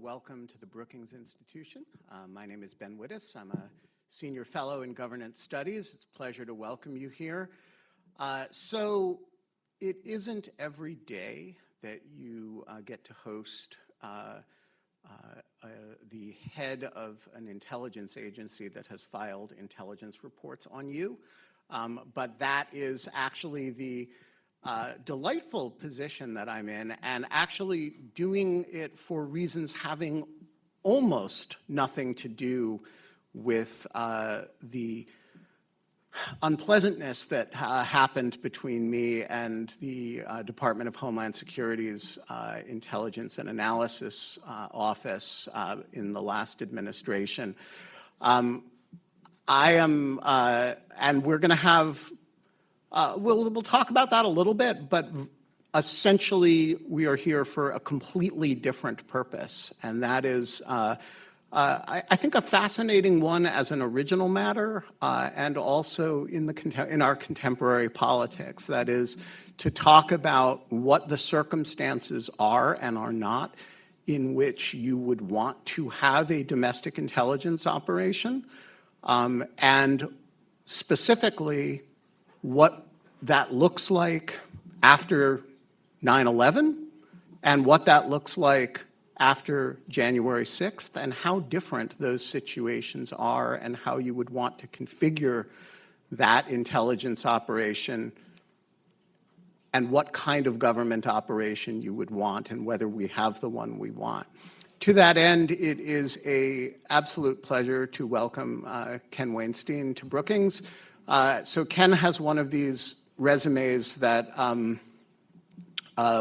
Welcome to the Brookings Institution. My name is Ben Wittes. I'm a senior fellow in governance studies. It's a pleasure to welcome you here. So it isn't every day that you get to host the head of an intelligence agency that has filed intelligence reports on you. But that is actually the delightful position that I'm in, and actually doing it for reasons having almost nothing to do with the unpleasantness that happened between me and the Department of Homeland Security's Intelligence and Analysis Office in the last administration. I am, and we're going to have we'll talk about that a little bit, but essentially we are here for a completely different purpose, and that is, I think, a fascinating one as an original matter, and also in our contemporary politics. That is, to talk about what the circumstances are and are not in which you would want to have a domestic intelligence operation, and specifically what that looks like after 9/11 and what that looks like after January 6th, and how different those situations are and how you would want to configure that intelligence operation and what kind of government operation you would want and whether we have the one we want. To that end, it is an absolute pleasure to welcome Ken Wainstein to Brookings. So Ken has one of these resumes that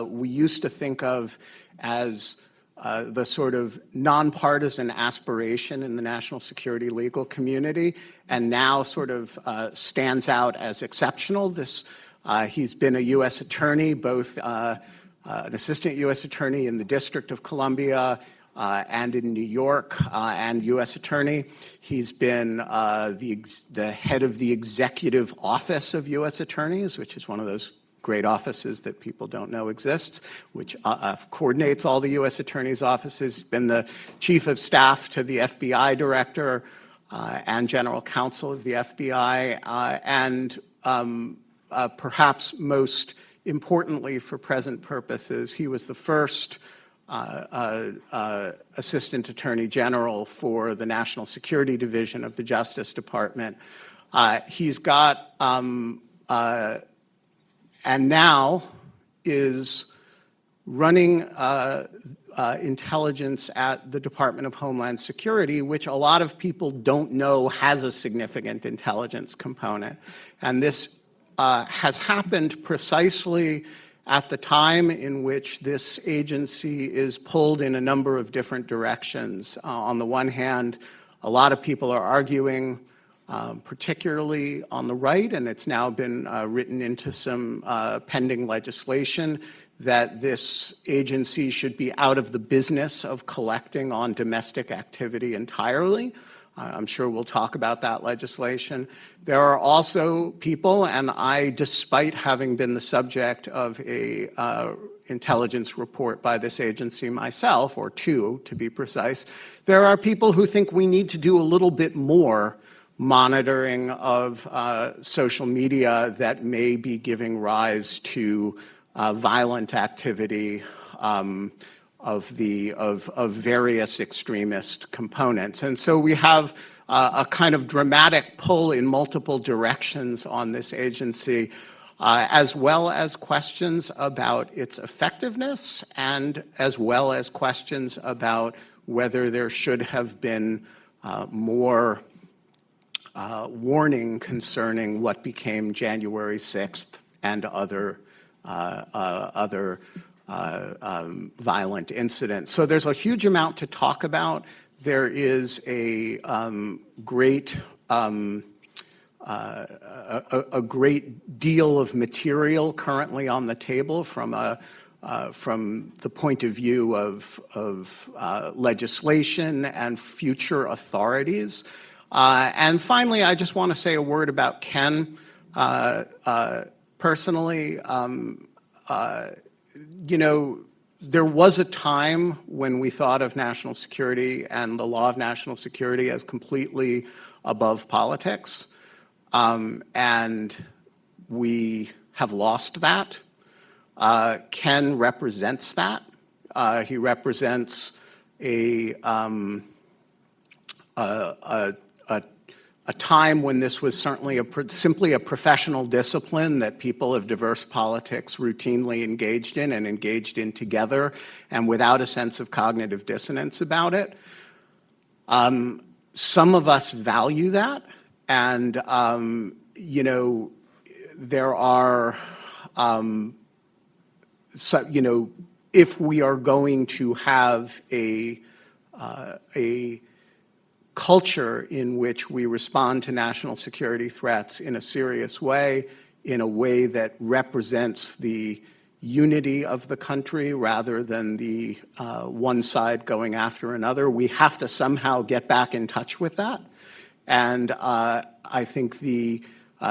we used to think of as the sort of nonpartisan aspiration in the national security legal community, and now sort of stands out as exceptional. He's been a U.S. attorney, both an assistant U.S. attorney in the District of Columbia and in New York, and U.S. attorney. He's been the head of the executive office of U.S. attorneys, which is one of those great offices that people don't know exists, which coordinates all the U.S. attorneys' offices. He's been the chief of staff to the FBI director and general counsel of the FBI, and perhaps most importantly for present purposes, he was the first Assistant Attorney General for the National Security Division of the Justice Department. He's got, and now is running intelligence at the Department of Homeland Security, which a lot of people don't know has a significant intelligence component. And this has happened precisely at the time in which this agency is pulled in a number of different directions. On the one hand, a lot of people are arguing, particularly on the right, and it's now been written into some pending legislation, that this agency should be out of the business of collecting on domestic activity entirely. I'm sure we'll talk about that legislation. There are also people, and I, despite having been the subject of a intelligence report by this agency myself, or two to be precise, there are people who think we need to do a little bit more monitoring of social media that may be giving rise to violent activity of various extremist components. And so we have a kind of dramatic pull in multiple directions on this agency, as well as questions about its effectiveness, and as well as questions about whether there should have been more warning concerning what became January 6th and other violent incidents. So there's a huge amount to talk about. There is a great deal of material currently on the table from the point of view of legislation and future authorities. And finally, I just want to say a word about Ken. Personally, you know, there was a time when we thought of national security and the law of national security as completely above politics, and we have lost that. Ken represents that. He represents a time when this was certainly simply a professional discipline that people of diverse politics routinely engaged in and engaged in together and without a sense of cognitive dissonance about it. Some of us value that, and you know, there are, if we are going to have a culture in which we respond to national security threats in a serious way, in a way that represents the unity of the country rather than the one side going after another, we have to somehow get back in touch with that. And I think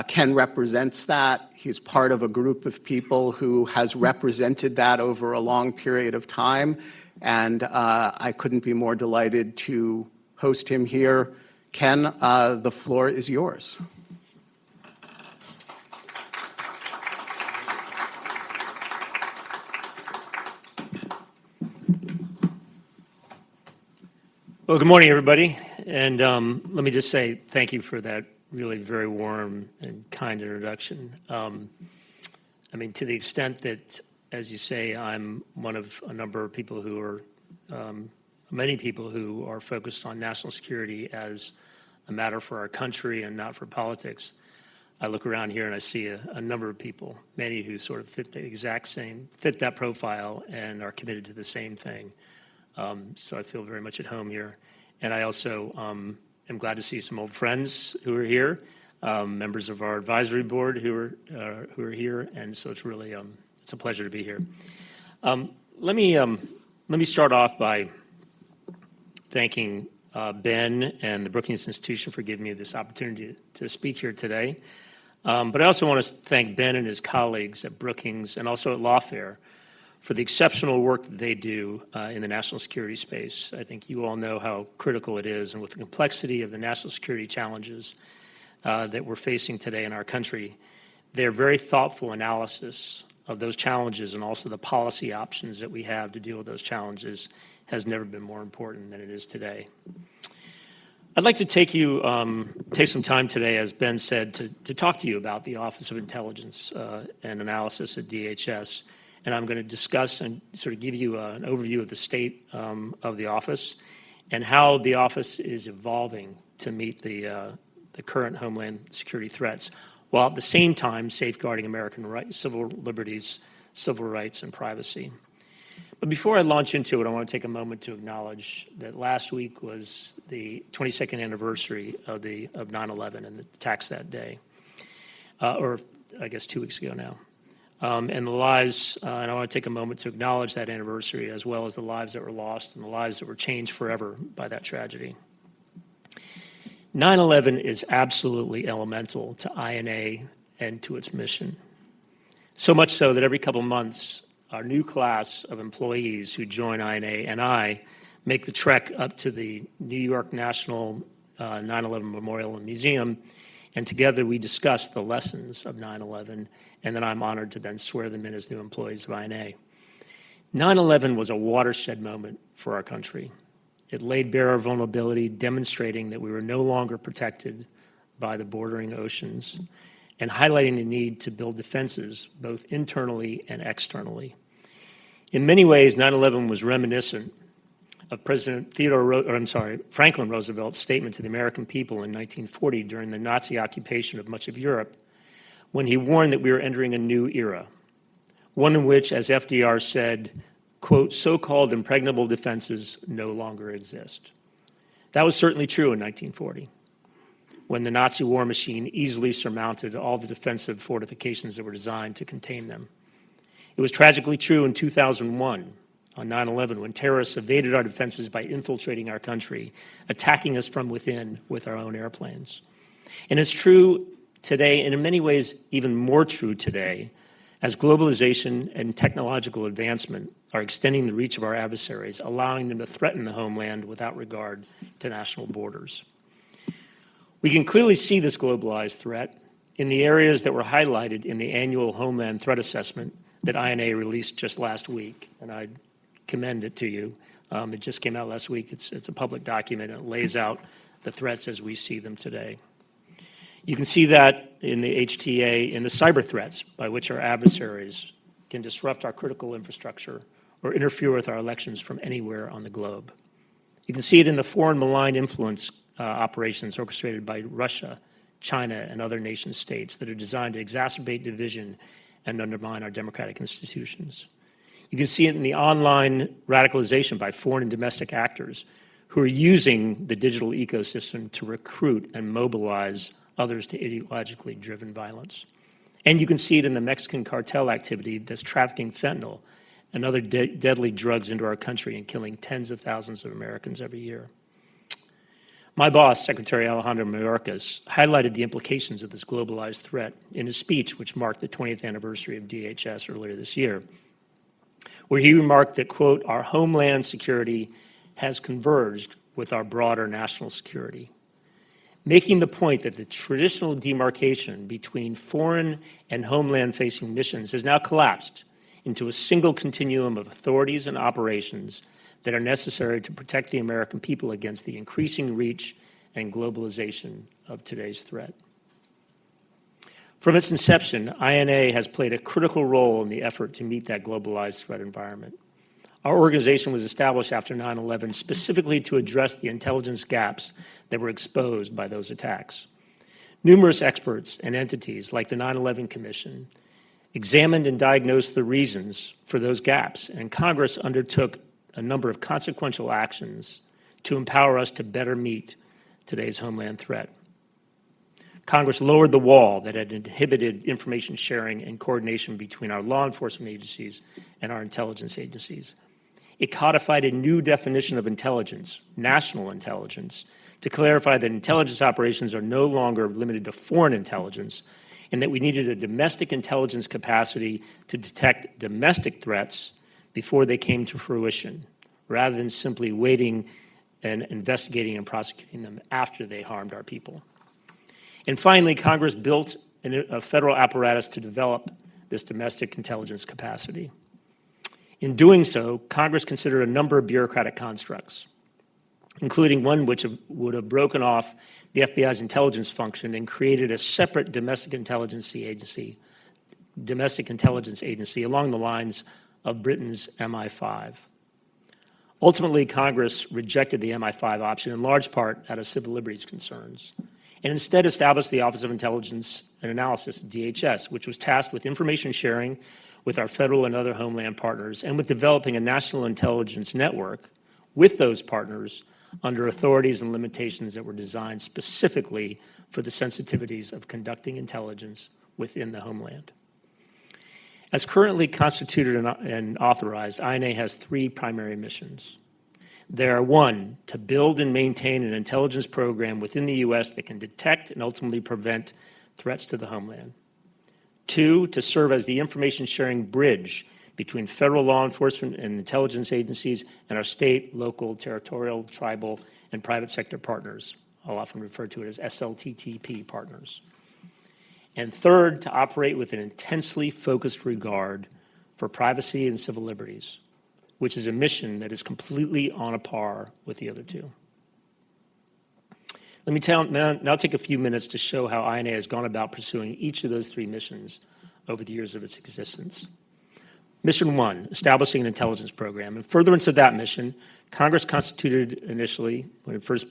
Ken represents that. He's part of a group of people who has represented that over a long period of time, and I couldn't be more delighted to host him here. Ken, the floor is yours. Well, good morning, everybody. And let me just say thank you for that really very warm and kind introduction. I mean, to the extent that, as you say, I'm one of a number of people who are many people who are focused on national security as a matter for our country and not for politics. I look around here and I see a number of people, many who sort of fit that profile and are committed to the same thing. So I feel very much at home here. And I also am glad to see some old friends who are here, members of our advisory board who are here. And so it's really, it's a pleasure to be here. Let me start off by thanking Ben and the Brookings Institution for giving me this opportunity to speak here today. But I also want to thank Ben and his colleagues at Brookings and also at Lawfare for the exceptional work that they do in the national security space. I think you all know how critical it is, and with the complexity of the national security challenges that we're facing today in our country, their very thoughtful analysis of those challenges and also the policy options that we have to deal with those challenges has never been more important than it is today. I'd like to take some time today, as Ben said, to talk to you about the Office of Intelligence and Analysis at DHS. And I'm going to discuss and sort of give you an overview of the state of the office and how the office is evolving to meet the current Homeland Security threats, while at the same time safeguarding American rights, civil liberties, civil rights, and privacy. But before I launch into it, I want to take a moment to acknowledge that last week was the 22nd anniversary of 9/11 and the attacks that day, or I guess 2 weeks ago now. And the lives, and I want to take a moment to acknowledge that anniversary, as well as the lives that were lost and the lives that were changed forever by that tragedy. 9/11 is absolutely elemental to INA and to its mission. So much so that every couple months, our new class of employees who join INA and I make the trek up to the New York National 9/11 Memorial and Museum, and together we discuss the lessons of 9/11, and then I'm honored to then swear them in as new employees of INA. 9/11 was a watershed moment for our country. It laid bare our vulnerability, demonstrating that we were no longer protected by the bordering oceans, and highlighting the need to build defenses both internally and externally. In many ways, 9/11 was reminiscent of President Franklin Roosevelt's statement to the American people in 1940 during the Nazi occupation of much of Europe, when he warned that we were entering a new era, one in which, as FDR said, quote, so-called impregnable defenses no longer exist. That was certainly true in 1940, when the Nazi war machine easily surmounted all the defensive fortifications that were designed to contain them. It was tragically true in 2001, on 9/11, when terrorists evaded our defenses by infiltrating our country, attacking us from within with our own airplanes. And it's true today, and in many ways even more true today, as globalization and technological advancement are extending the reach of our adversaries, allowing them to threaten the homeland without regard to national borders. We can clearly see this globalized threat in the areas that were highlighted in the annual Homeland Threat Assessment that INA released just last week, and I commend it to you. It just came out last week. It's a public document, and it lays out the threats as we see them today. You can see that in the HTA in the cyber threats by which our adversaries can disrupt our critical infrastructure or interfere with our elections from anywhere on the globe. You can see it in the foreign malign influence operations orchestrated by Russia, China, and other nation states that are designed to exacerbate division and undermine our democratic institutions. You can see it in the online radicalization by foreign and domestic actors who are using the digital ecosystem to recruit and mobilize others to ideologically driven violence. And you can see it in the Mexican cartel activity that's trafficking fentanyl and other deadly drugs into our country and killing tens of thousands of Americans every year. My boss, Secretary Alejandro Mayorkas, highlighted the implications of this globalized threat in his speech, which marked the 20th anniversary of DHS earlier this year, where he remarked that, quote, "Our homeland security has converged with our broader national security," making the point that the traditional demarcation between foreign and homeland-facing missions has now collapsed into a single continuum of authorities and operations that are necessary to protect the American people against the increasing reach and globalization of today's threat. From its inception, INA has played a critical role in the effort to meet that globalized threat environment. Our organization was established after 9/11 specifically to address the intelligence gaps that were exposed by those attacks. Numerous experts and entities, like the 9/11 Commission, examined and diagnosed the reasons for those gaps, and Congress undertook a number of consequential actions to empower us to better meet today's homeland threat. Congress lowered the wall that had inhibited information sharing and coordination between our law enforcement agencies and our intelligence agencies. It codified a new definition of intelligence, national intelligence, to clarify that intelligence operations are no longer limited to foreign intelligence, and that we needed a domestic intelligence capacity to detect domestic threats before they came to fruition, rather than simply waiting and investigating and prosecuting them after they harmed our people. And finally, Congress built a federal apparatus to develop this domestic intelligence capacity. In doing so, Congress considered a number of bureaucratic constructs, including one which would have broken off the FBI's intelligence function and created a separate domestic intelligence agency along the lines of Britain's MI5. Ultimately, Congress rejected the MI5 option in large part out of civil liberties concerns, and instead established the Office of Intelligence and Analysis, DHS, which was tasked with information sharing with our federal and other homeland partners, and with developing a national intelligence network with those partners under authorities and limitations that were designed specifically for the sensitivities of conducting intelligence within the homeland. As currently constituted and authorized, INA has three primary missions. They are: one, to build and maintain an intelligence program within the U.S. that can detect and ultimately prevent threats to the homeland. Two, to serve as the information sharing bridge between federal law enforcement and intelligence agencies and our state, local, territorial, tribal, and private sector partners. I'll often refer to it as SLTTP partners. And third, to operate with an intensely focused regard for privacy and civil liberties, which is a mission that is completely on a par with the other two. Let me now take a few minutes to show how INA has gone about pursuing each of those three missions over the years of its existence. Mission one, establishing an intelligence program. In furtherance of that mission, Congress constituted initially, when it first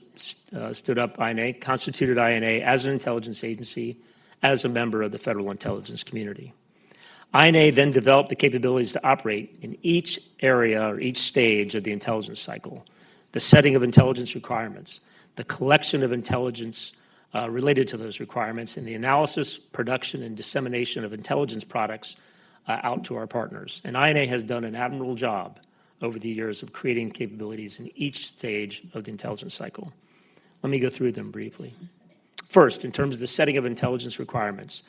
stood up INA, constituted INA as an intelligence agency, as a member of the federal intelligence community. INA then developed the capabilities to operate in each area or each stage of the intelligence cycle: the setting of intelligence requirements, the collection of intelligence related to those requirements, and the analysis, production, and dissemination of intelligence products out to our partners. And INA has done an admirable job over the years of creating capabilities in each stage of the intelligence cycle. Let me go through them briefly. First, in terms of the setting of intelligence requirements,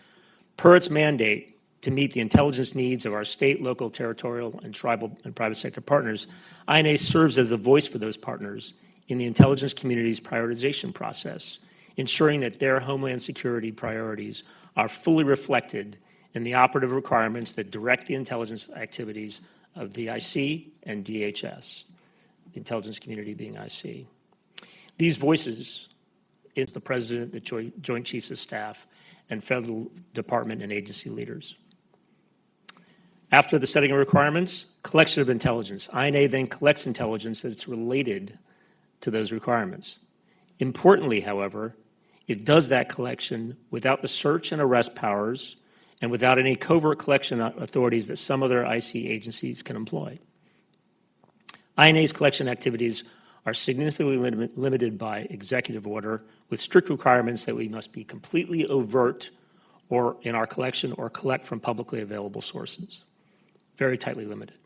per its mandate, to meet the intelligence needs of our state, local, territorial, and tribal and private sector partners, INA serves as a voice for those partners in the intelligence community's prioritization process, ensuring that their homeland security priorities are fully reflected in the operative requirements that direct the intelligence activities of the IC and DHS, the intelligence community being IC. These voices is the President, the Joint Chiefs of Staff, and federal department and agency leaders. After the setting of requirements, collection of intelligence. INA then collects intelligence that's related to those requirements. Importantly, however, it does that collection without the search and arrest powers and without any covert collection authorities that some other IC agencies can employ. INA's collection activities are significantly limited by executive order with strict requirements that we must be completely overt or in our collection or collect from publicly available sources. Very tightly limited.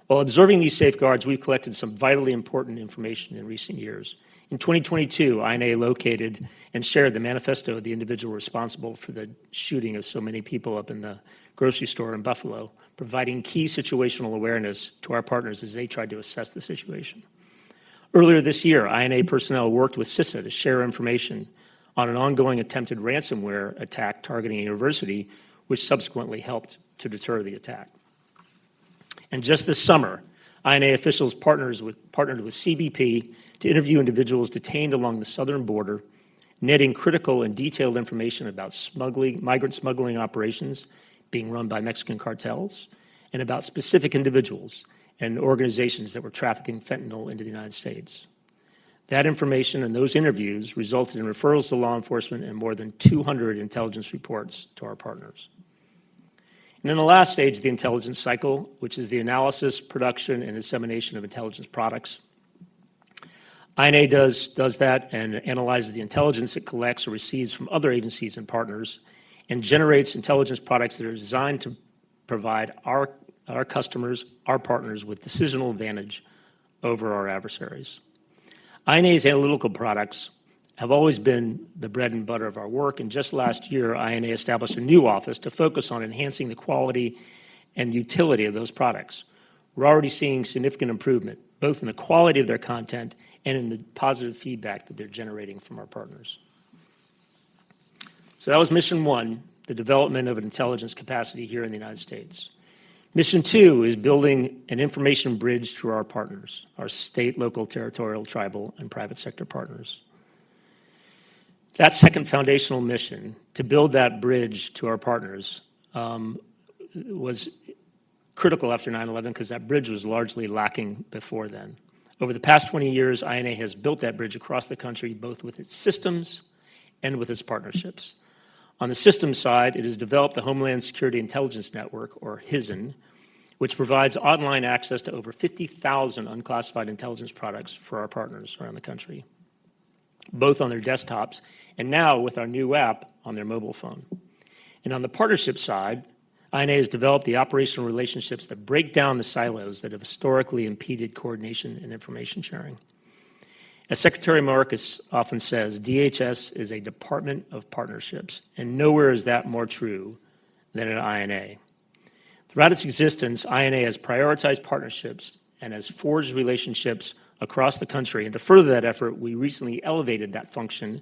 While observing these safeguards, we've collected some vitally important information in recent years. In 2022, INA located and shared the manifesto of the individual responsible for the shooting of so many people up in the grocery store in Buffalo, providing key situational awareness to our partners as they tried to assess the situation. Earlier this year, INA personnel worked with CISA to share information on an ongoing attempted ransomware attack targeting a university, which subsequently helped to deter the attack. And just this summer, INA officials partnered with CBP to interview individuals detained along the southern border, netting critical and detailed information about migrant smuggling operations being run by Mexican cartels, and about specific individuals and organizations that were trafficking fentanyl into the United States. That information and those interviews resulted in referrals to law enforcement and more than 200 intelligence reports to our partners. And then the last stage of the intelligence cycle, which is the analysis, production, and dissemination of intelligence products. INA does that and analyzes the intelligence it collects or receives from other agencies and partners and generates intelligence products that are designed to provide our customers, our partners, with decisional advantage over our adversaries. INA's analytical products have always been the bread and butter of our work, and just last year, INA established a new office to focus on enhancing the quality and utility of those products. We're already seeing significant improvement, both in the quality of their content and in the positive feedback that they're generating from our partners. So that was mission one, the development of an intelligence capacity here in the United States. Mission two is building an information bridge to our partners, our state, local, territorial, tribal, and private sector partners. That second foundational mission, to build that bridge to our partners, was critical after 9/11 because that bridge was largely lacking before then. Over the past 20 years, INA has built that bridge across the country, both with its systems and with its partnerships. On the systems side, it has developed the Homeland Security Intelligence Network, or HISN, which provides online access to over 50,000 unclassified intelligence products for our partners around the country, both on their desktops and now with our new app on their mobile phone. And on the partnership side, INA has developed the operational relationships that break down the silos that have historically impeded coordination and information sharing. As Secretary Mayorkas often says, DHS is a department of partnerships, and nowhere is that more true than at INA. Throughout its existence, INA has prioritized partnerships and has forged relationships across the country. And to further that effort, we recently elevated that function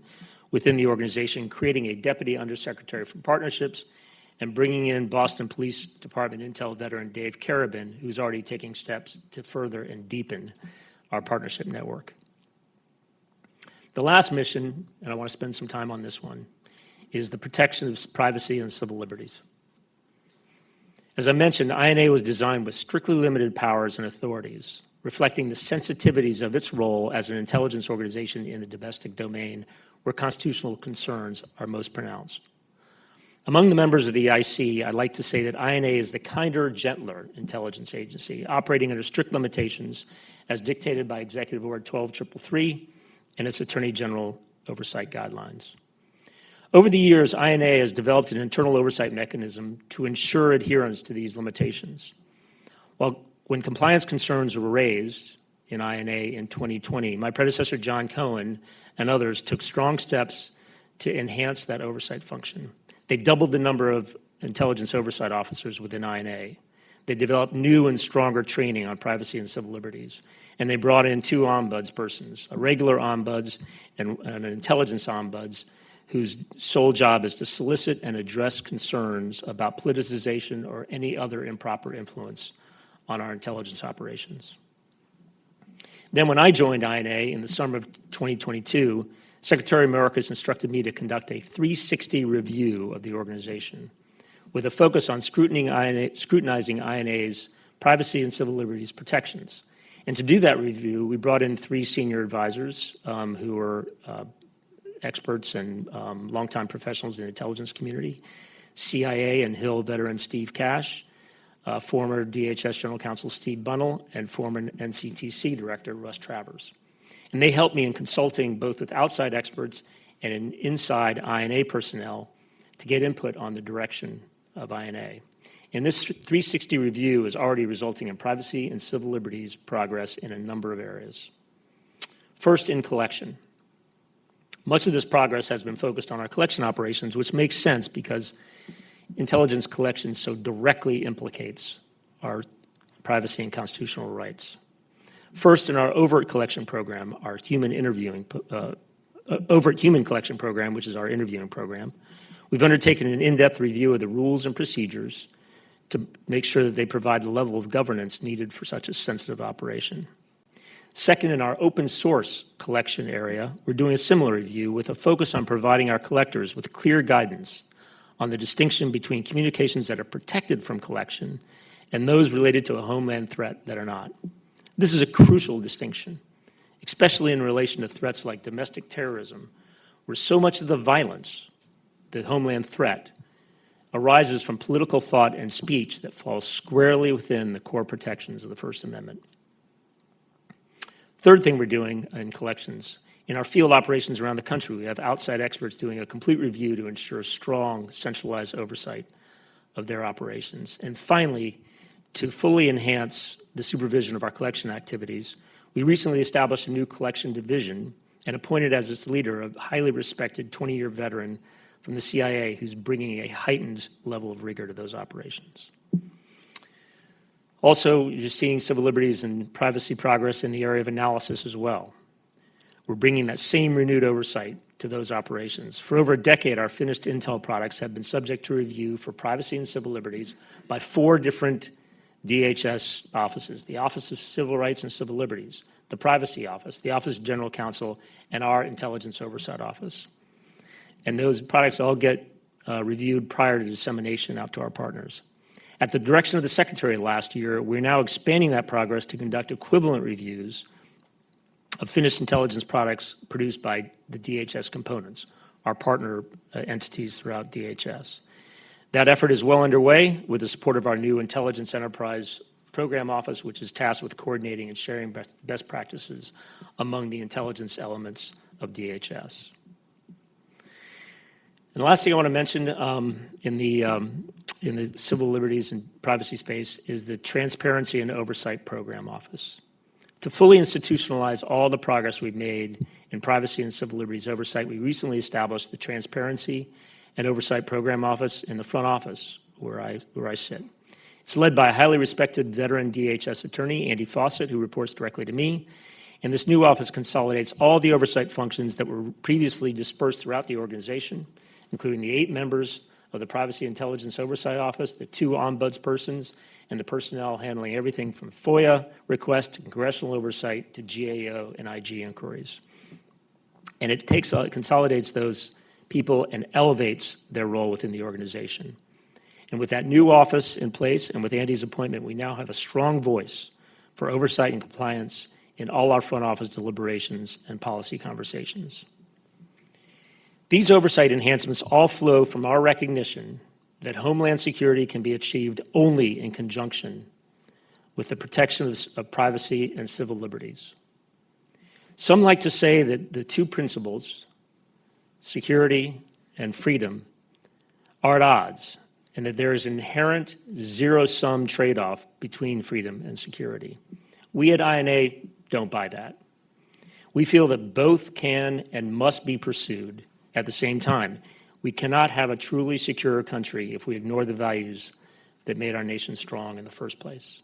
within the organization, creating a Deputy Undersecretary for Partnerships and bringing in Boston Police Department Intel veteran Dave Carabin, who's already taking steps to further and deepen our partnership network. The last mission, and I want to spend some time on this one, is the protection of privacy and civil liberties. As I mentioned, INA was designed with strictly limited powers and authorities, reflecting the sensitivities of its role as an intelligence organization in the domestic domain where constitutional concerns are most pronounced. Among the members of the IC, I'd like to say that INA is the kinder, gentler intelligence agency, operating under strict limitations as dictated by Executive Order 12333 and its Attorney General oversight guidelines. Over the years, INA has developed an internal oversight mechanism to ensure adherence to these limitations. When compliance concerns were raised in INA in 2020, my predecessor, John Cohen, and others took strong steps to enhance that oversight function. They doubled the number of intelligence oversight officers within INA. They developed new and stronger training on privacy and civil liberties. And they brought in 2 ombudspersons, a regular ombuds and an intelligence ombuds, whose sole job is to solicit and address concerns about politicization or any other improper influence on our intelligence operations. Then when I joined INA in the summer of 2022, Secretary Mayorkas instructed me to conduct a 360 review of the organization with a focus on scrutinizing INA's privacy and civil liberties protections. And to do that review, we brought in 3 senior advisors who are experts and longtime professionals in the intelligence community, CIA and Hill veteran Steve Cash, former DHS General Counsel Steve Bunnell, and former NCTC Director Russ Travers. And they helped me in consulting both with outside experts and inside INA personnel to get input on the direction of INA. And this 360 review is already resulting in privacy and civil liberties progress in a number of areas. First, in collection. Much of this progress has been focused on our collection operations, which makes sense because intelligence collection so directly implicates our privacy and constitutional rights. First, in our overt collection program, our overt human collection program, which is our interviewing program, we've undertaken an in-depth review of the rules and procedures to make sure that they provide the level of governance needed for such a sensitive operation. Second, in our open source collection area, we're doing a similar review with a focus on providing our collectors with clear guidance on the distinction between communications that are protected from collection and those related to a homeland threat that are not. This is a crucial distinction, especially in relation to threats like domestic terrorism, where so much of the violence, the homeland threat, arises from political thought and speech that falls squarely within the core protections of the First Amendment. Third thing we're doing in collections, in our field operations around the country, we have outside experts doing a complete review to ensure strong, centralized oversight of their operations. And finally, to fully enhance the supervision of our collection activities, we recently established a new collection division and appointed as its leader a highly respected 20-year veteran from the CIA who's bringing a heightened level of rigor to those operations. Also, you're seeing civil liberties and privacy progress in the area of analysis as well. We're bringing that same renewed oversight to those operations. For over a decade, our finished intel products have been subject to review for privacy and civil liberties by 4 different DHS offices: the Office of Civil Rights and Civil Liberties, the Privacy Office, the Office of General Counsel, and our Intelligence Oversight Office. And those products all get reviewed prior to dissemination out to our partners. At the direction of the Secretary last year, we're now expanding that progress to conduct equivalent reviews of finished intelligence products produced by the DHS components, our partner entities throughout DHS. That effort is well underway with the support of our new Intelligence Enterprise Program Office, which is tasked with coordinating and sharing best practices among the intelligence elements of DHS. And the last thing I want to mention in the civil liberties and privacy space is the Transparency and Oversight Program Office. To fully institutionalize all the progress we've made in privacy and civil liberties oversight, we recently established the Transparency and Oversight Program Office in the front office where I sit. It's led by a highly respected veteran DHS attorney, Andy Fawcett, who reports directly to me. And this new office consolidates all the oversight functions that were previously dispersed throughout the organization, including the 8 members of the Privacy Intelligence Oversight Office, the 2 ombudspersons, and the personnel handling everything from FOIA requests to congressional oversight to GAO and IG inquiries. And it consolidates those people and elevates their role within the organization. And with that new office in place and with Andy's appointment, we now have a strong voice for oversight and compliance in all our front office deliberations and policy conversations. These oversight enhancements all flow from our recognition that Homeland Security can be achieved only in conjunction with the protection of privacy and civil liberties. Some like to say that the 2 principles, security and freedom, are at odds, and that there is an inherent zero-sum trade-off between freedom and security. We at INA don't buy that. We feel that both can and must be pursued at the same time. We cannot have a truly secure country if we ignore the values that made our nation strong in the first place.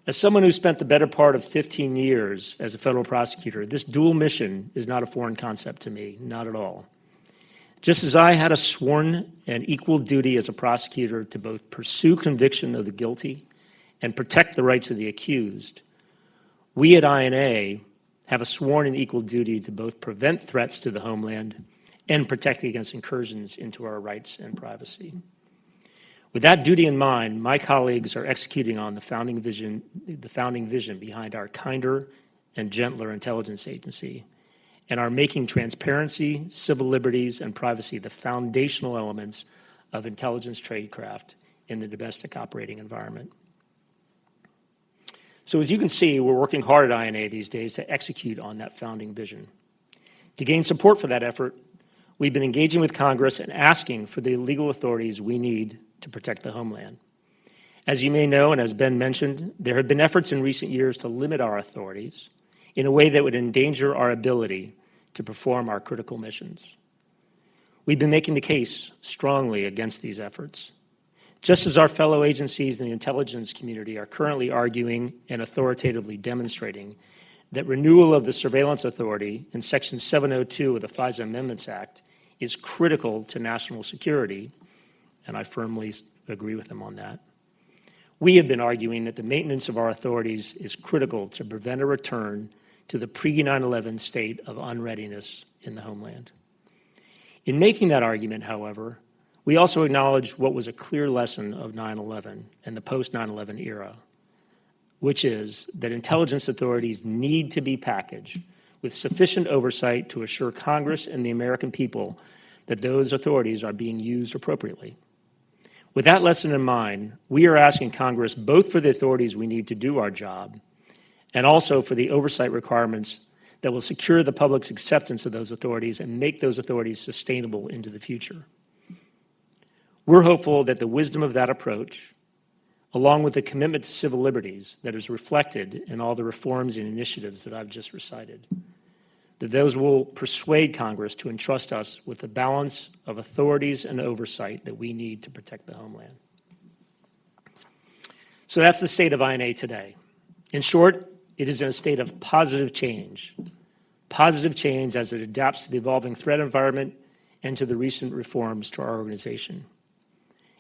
As someone who spent the better part of 15 years as a federal prosecutor, this dual mission is not a foreign concept to me, not at all. Just as I had a sworn and equal duty as a prosecutor to both pursue conviction of the guilty and protect the rights of the accused, we at INA have a sworn and equal duty to both prevent threats to the homeland and protect against incursions into our rights and privacy. With that duty in mind, my colleagues are executing on the founding vision behind our kinder and gentler intelligence agency, and are making transparency, civil liberties, and privacy the foundational elements of intelligence tradecraft in the domestic operating environment. So as you can see, we're working hard at INA these days to execute on that founding vision. To gain support for that effort, we've been engaging with Congress and asking for the legal authorities we need to protect the homeland. As you may know, and as Ben mentioned, there have been efforts in recent years to limit our authorities in a way that would endanger our ability to perform our critical missions. We've been making the case strongly against these efforts, just as our fellow agencies in the intelligence community are currently arguing and authoritatively demonstrating that renewal of the surveillance authority in Section 702 of the FISA Amendments Act is critical to national security, and I firmly agree with them on that. We have been arguing that the maintenance of our authorities is critical to prevent a return to the pre-9/11 state of unreadiness in the homeland. In making that argument, however, we also acknowledge what was a clear lesson of 9/11 and the post-9/11 era, which is that intelligence authorities need to be packaged with sufficient oversight to assure Congress and the American people that those authorities are being used appropriately. With that lesson in mind, we are asking Congress both for the authorities we need to do our job and also for the oversight requirements that will secure the public's acceptance of those authorities and make those authorities sustainable into the future. We're hopeful that the wisdom of that approach, along with the commitment to civil liberties that is reflected in all the reforms and initiatives that I've just recited, that those will persuade Congress to entrust us with the balance of authorities and oversight that we need to protect the homeland. So that's the state of INA today. In short, it is in a state of positive change as it adapts to the evolving threat environment and to the recent reforms to our organization.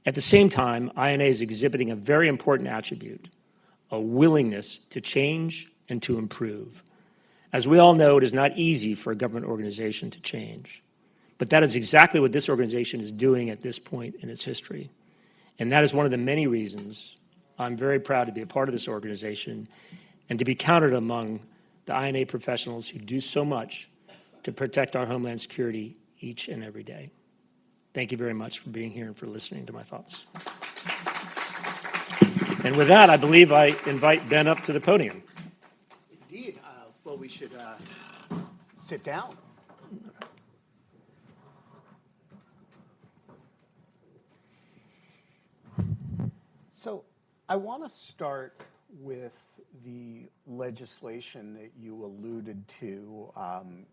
At the same time, INA is exhibiting a very important attribute, a willingness to change and to improve. As we all know, it is not easy for a government organization to change, but that is exactly what this organization is doing at this point in its history. And that is one of the many reasons I'm very proud to be a part of this organization and to be counted among the INA professionals who do so much to protect our homeland security each and every day. Thank you very much for being here and for listening to my thoughts. And with that, I believe I invite Ben up to the podium. Indeed. Well, we should sit down. So I want to start with the legislation that you alluded to,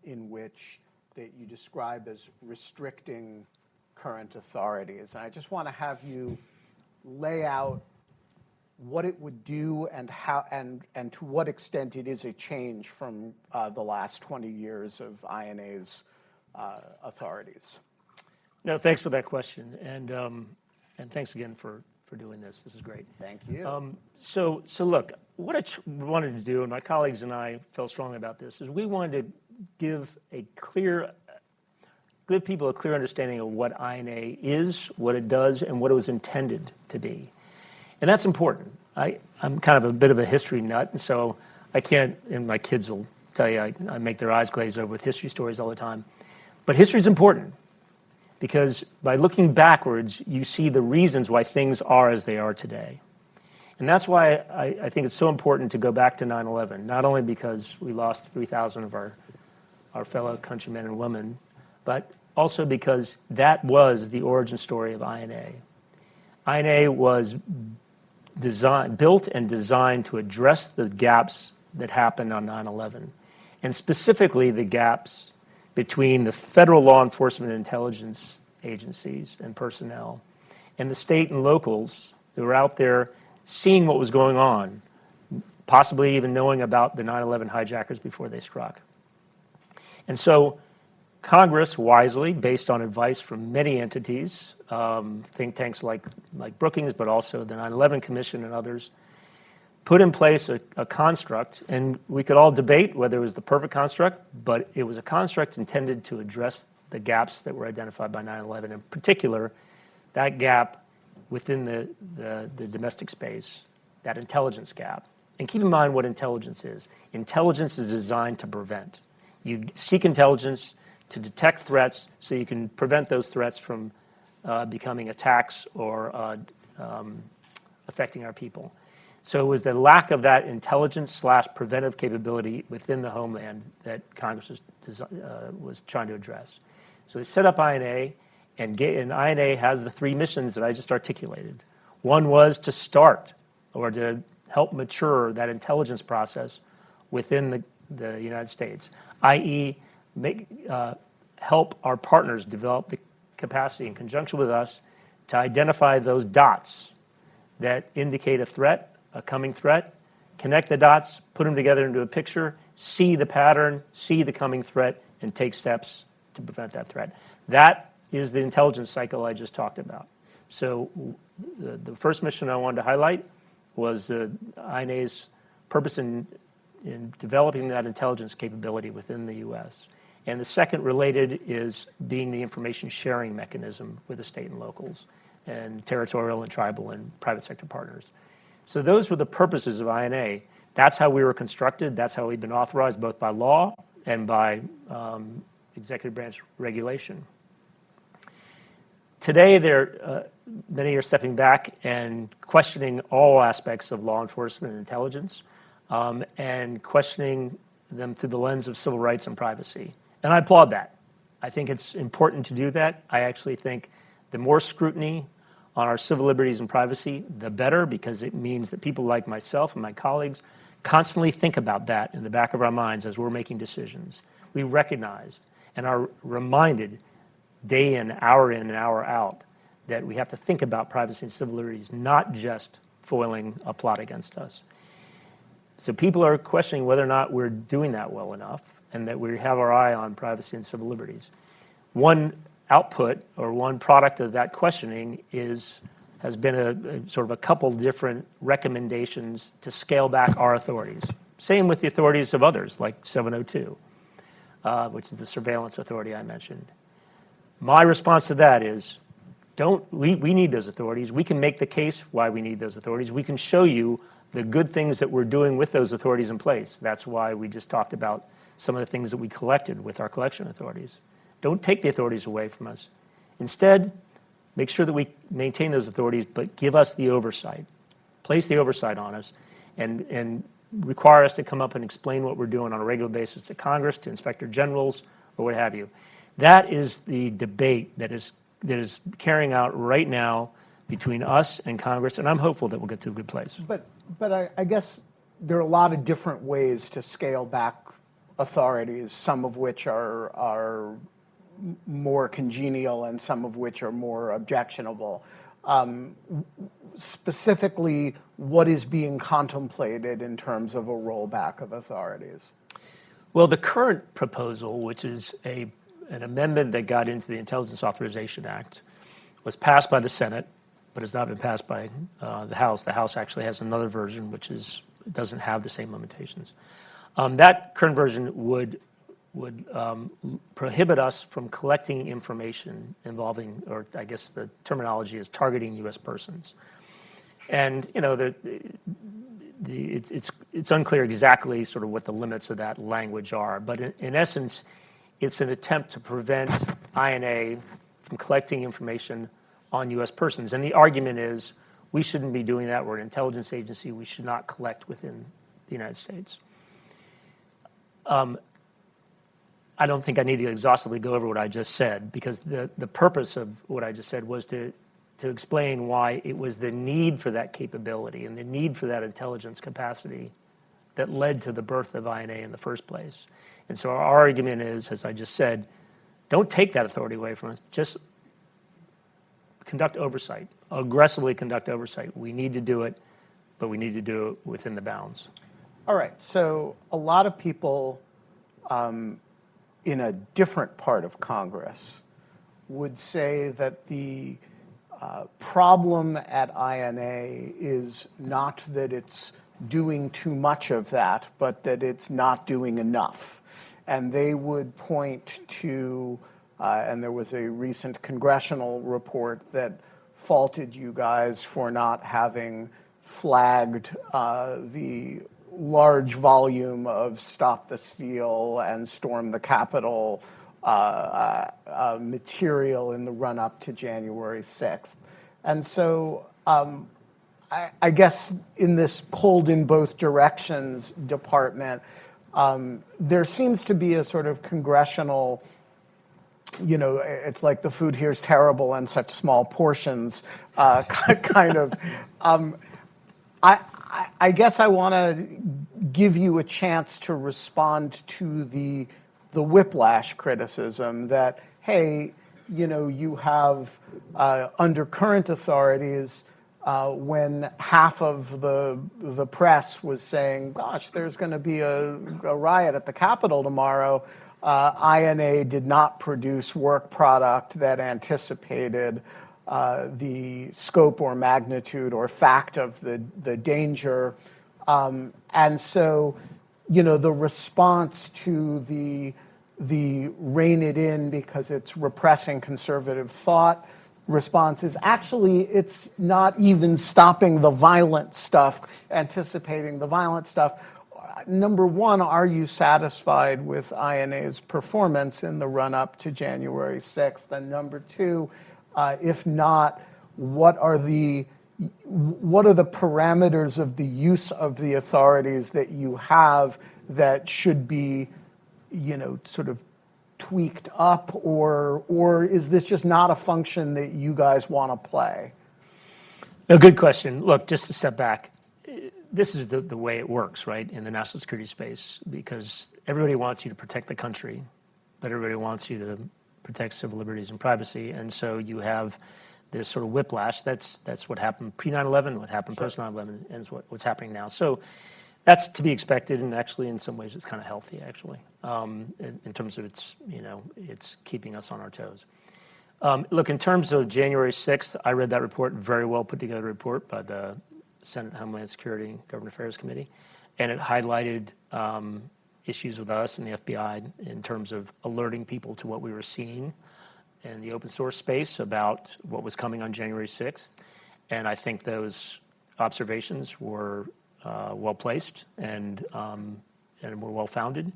in which that you describe as restricting current authorities. And I just want to have you lay out what it would do and how and to what extent it is a change from the last 20 years of INA's authorities. No, thanks for that question, and thanks again for doing this. This is great. Thank you. So look, what I wanted to do, and my colleagues and I felt strongly about this, is we wanted to give people a clear understanding of what INA is, what it does, and what it was intended to be. And that's important. I'm kind of a bit of a history nut, and so I can't, and my kids will tell you, I make their eyes glaze over with history stories all the time. But history is important because by looking backwards, you see the reasons why things are as they are today. And that's why I think it's so important to go back to 9/11, not only because we lost 3,000 of our fellow countrymen and women, but also because that was the origin story of INA. INA was built and designed to address the gaps that happened on 9/11, and specifically the gaps between the federal law enforcement and intelligence agencies and personnel and the state and locals who were out there seeing what was going on, possibly even knowing about the 9/11 hijackers before they struck. And so Congress wisely, based on advice from many entities, think tanks like Brookings, but also the 9/11 Commission and others, put in place a construct, and we could all debate whether it was the perfect construct, but it was a construct intended to address the gaps that were identified by 9/11, in particular, that gap within the domestic space, that intelligence gap. And keep in mind what intelligence is. Intelligence is designed to prevent. You seek intelligence to detect threats so you can prevent those threats from becoming attacks or affecting our people. So it was the lack of that intelligence/preventive capability within the homeland that Congress was trying to address. So they set up INA, and INA has the three missions that I just articulated. One was to start or to help mature that intelligence process within the United States, i.e. help our partners develop the capacity in conjunction with us to identify those dots that indicate a threat, a coming threat, connect the dots, put them together into a picture, see the pattern, see the coming threat, and take steps to prevent that threat. That is the intelligence cycle I just talked about. So the first mission I wanted to highlight was INA's purpose in developing that intelligence capability within the U.S. And the second related is being the information sharing mechanism with the state and locals and territorial and tribal and private sector partners. So those were the purposes of INA. That's how we were constructed. That's how we've been authorized both by law and by executive branch regulation. Today, many are stepping back and questioning all aspects of law enforcement and intelligence and questioning them through the lens of civil rights and privacy. And I applaud that. I think it's important to do that. I actually think the more scrutiny on our civil liberties and privacy, the better, because it means that people like myself and my colleagues constantly think about that in the back of our minds as we're making decisions. We recognize and are reminded day in, and hour out that we have to think about privacy and civil liberties, not just foiling a plot against us. So people are questioning whether or not we're doing that well enough and that we have our eye on privacy and civil liberties. One output or one product of that questioning has been a sort of a couple different recommendations to scale back our authorities. Same with the authorities of others, like 702, which is the surveillance authority I mentioned. My response to that is, we need those authorities. We can make the case why we need those authorities. We can show you the good things that we're doing with those authorities in place. That's why we just talked about some of the things that we collected with our collection authorities. Don't take the authorities away from us. Instead, make sure that we maintain those authorities, but give us the oversight. Place the oversight on us and require us to come up and explain what we're doing on a regular basis to Congress, to inspector generals, or what have you. That is the debate that is carrying out right now between us and Congress, and I'm hopeful that we'll get to a good place. But I guess there are a lot of different ways to scale back authorities, some of which are more congenial and some of which are more objectionable. Specifically, what is being contemplated in terms of a rollback of authorities? Well, the current proposal, which is an amendment that got into the Intelligence Authorization Act, was passed by the Senate, but has not been passed by the House. The House actually has another version, which doesn't have the same limitations. That current version would prohibit us from collecting information involving, or I guess the terminology is targeting U.S. persons. And it's unclear exactly sort of what the limits of that language are, but in essence, it's an attempt to prevent INA from collecting information on U.S. persons. And the argument is we shouldn't be doing that. We're an intelligence agency. We should not collect within the United States. I don't think I need to exhaustively go over what I just said, because the purpose of what I just said was to explain why it was the need for that capability and the need for that intelligence capacity that led to the birth of INA in the first place. And so our argument is, as I just said, don't take that authority away from us. Just conduct oversight, aggressively conduct oversight. We need to do it, but we need to do it within the bounds. All right, so a lot of people in a different part of Congress would say that the problem at INA is not that it's doing too much of that, but that it's not doing enough. And they would point to, and there was a recent congressional report that faulted you guys for not having flagged the large volume of Stop the Steal and Storm the Capitol material in the run-up to January 6th. And so I guess in this pulled in both directions department, there seems to be a sort of congressional, you know, it's like the food here's terrible and such small portions kind of. I guess I want to give you a chance to respond to the whiplash criticism that, hey, you know, you have under current authorities, when half of the press was saying, gosh, there's going to be a riot at the Capitol tomorrow, INA did not produce work product that anticipated the scope or magnitude or fact of the danger. And so, you know, the response to the rein it in because it's repressing conservative thought response is actually, it's not even stopping the violent stuff, anticipating the violent stuff. Number one, are you satisfied with INA's performance in the run-up to January 6th? And number two, if not, what are the parameters of the use of the authorities that you have that should be, you know, sort of tweaked up, or is this just not a function that you guys want to play? A good question. Look, just to step back, this is the way it works, right, in the national security space, because everybody wants you to protect the country, but everybody wants you to protect civil liberties and privacy, and so you have this sort of whiplash. That's what happened pre-9/11, what happened post-9/11, and what's happening now. So that's to be expected, and actually, in some ways, it's kind of healthy, actually, in terms of it's, you know, it's keeping us on our toes. Look, in terms of January 6th, I read that report, very well put together report by the Senate Homeland Security and Government Affairs Committee, and it highlighted issues with us and the FBI in terms of alerting people to what we were seeing in the open source space about what was coming on January 6th. And I think those observations were well placed and were well founded.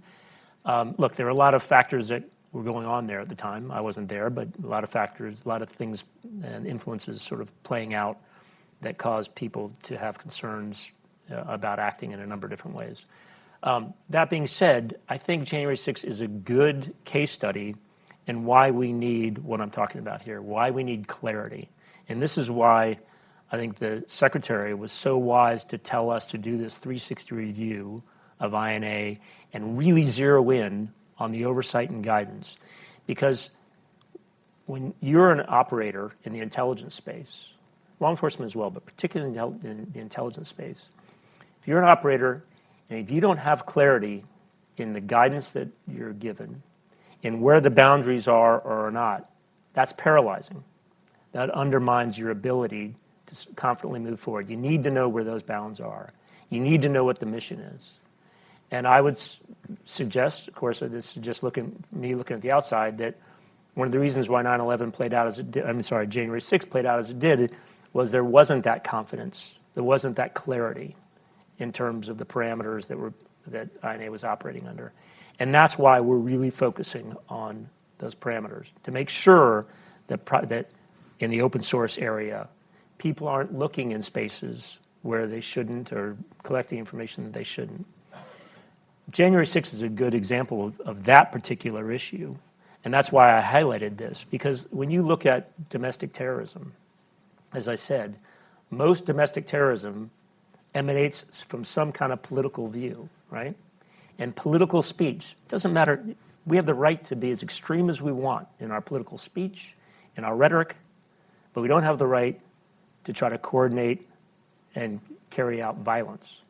Look, there are a lot of factors that were going on there at the time. I wasn't there, but a lot of factors, a lot of things and influences sort of playing out that caused people to have concerns about acting in a number of different ways. That being said, I think January 6th is a good case study in why we need what I'm talking about here, why we need clarity. And this is why I think the Secretary was so wise to tell us to do this 360 review of INA and really zero in on the oversight and guidance. Because when you're an operator in the intelligence space, law enforcement as well, but particularly in the intelligence space, if you're an operator and if you don't have clarity in the guidance that you're given, in where the boundaries are or are not, that's paralyzing. That undermines your ability to confidently move forward. You need to know where those bounds are. You need to know what the mission is. And I would suggest, of course, this is just looking at the outside, that one of the reasons why 9/11 played out as it did, January 6th played out as it did, was there wasn't that confidence, there wasn't that clarity in terms of the parameters that INA was operating under. And that's why we're really focusing on those parameters, to make sure that in the open source area, people aren't looking in spaces where they shouldn't or collecting information that they shouldn't. January 6th is a good example of that particular issue, and that's why I highlighted this, because when you look at domestic terrorism, as I said, most domestic terrorism emanates from some kind of political view, right? And political speech, doesn't matter. We have the right to be as extreme as we want in our political speech, in our rhetoric, but we don't have the right to try to coordinate and carry out violence.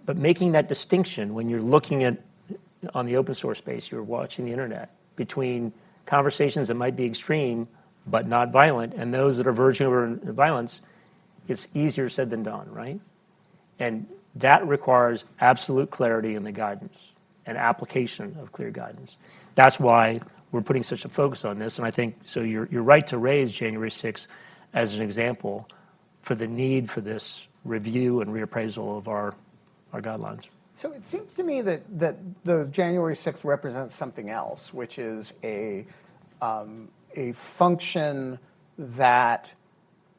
But making that distinction when you're looking at, on the open source space, you're watching the internet, between conversations that might be extreme but not violent, and those that are verging over violence, it's easier said than done, right? And that requires absolute clarity in the guidance and application of clear guidance. That's why we're putting such a focus on this, and I think, so you're right to raise January 6th as an example for the need for this review and reappraisal of our guidelines. So it seems to me that the January 6th represents something else, which is a function that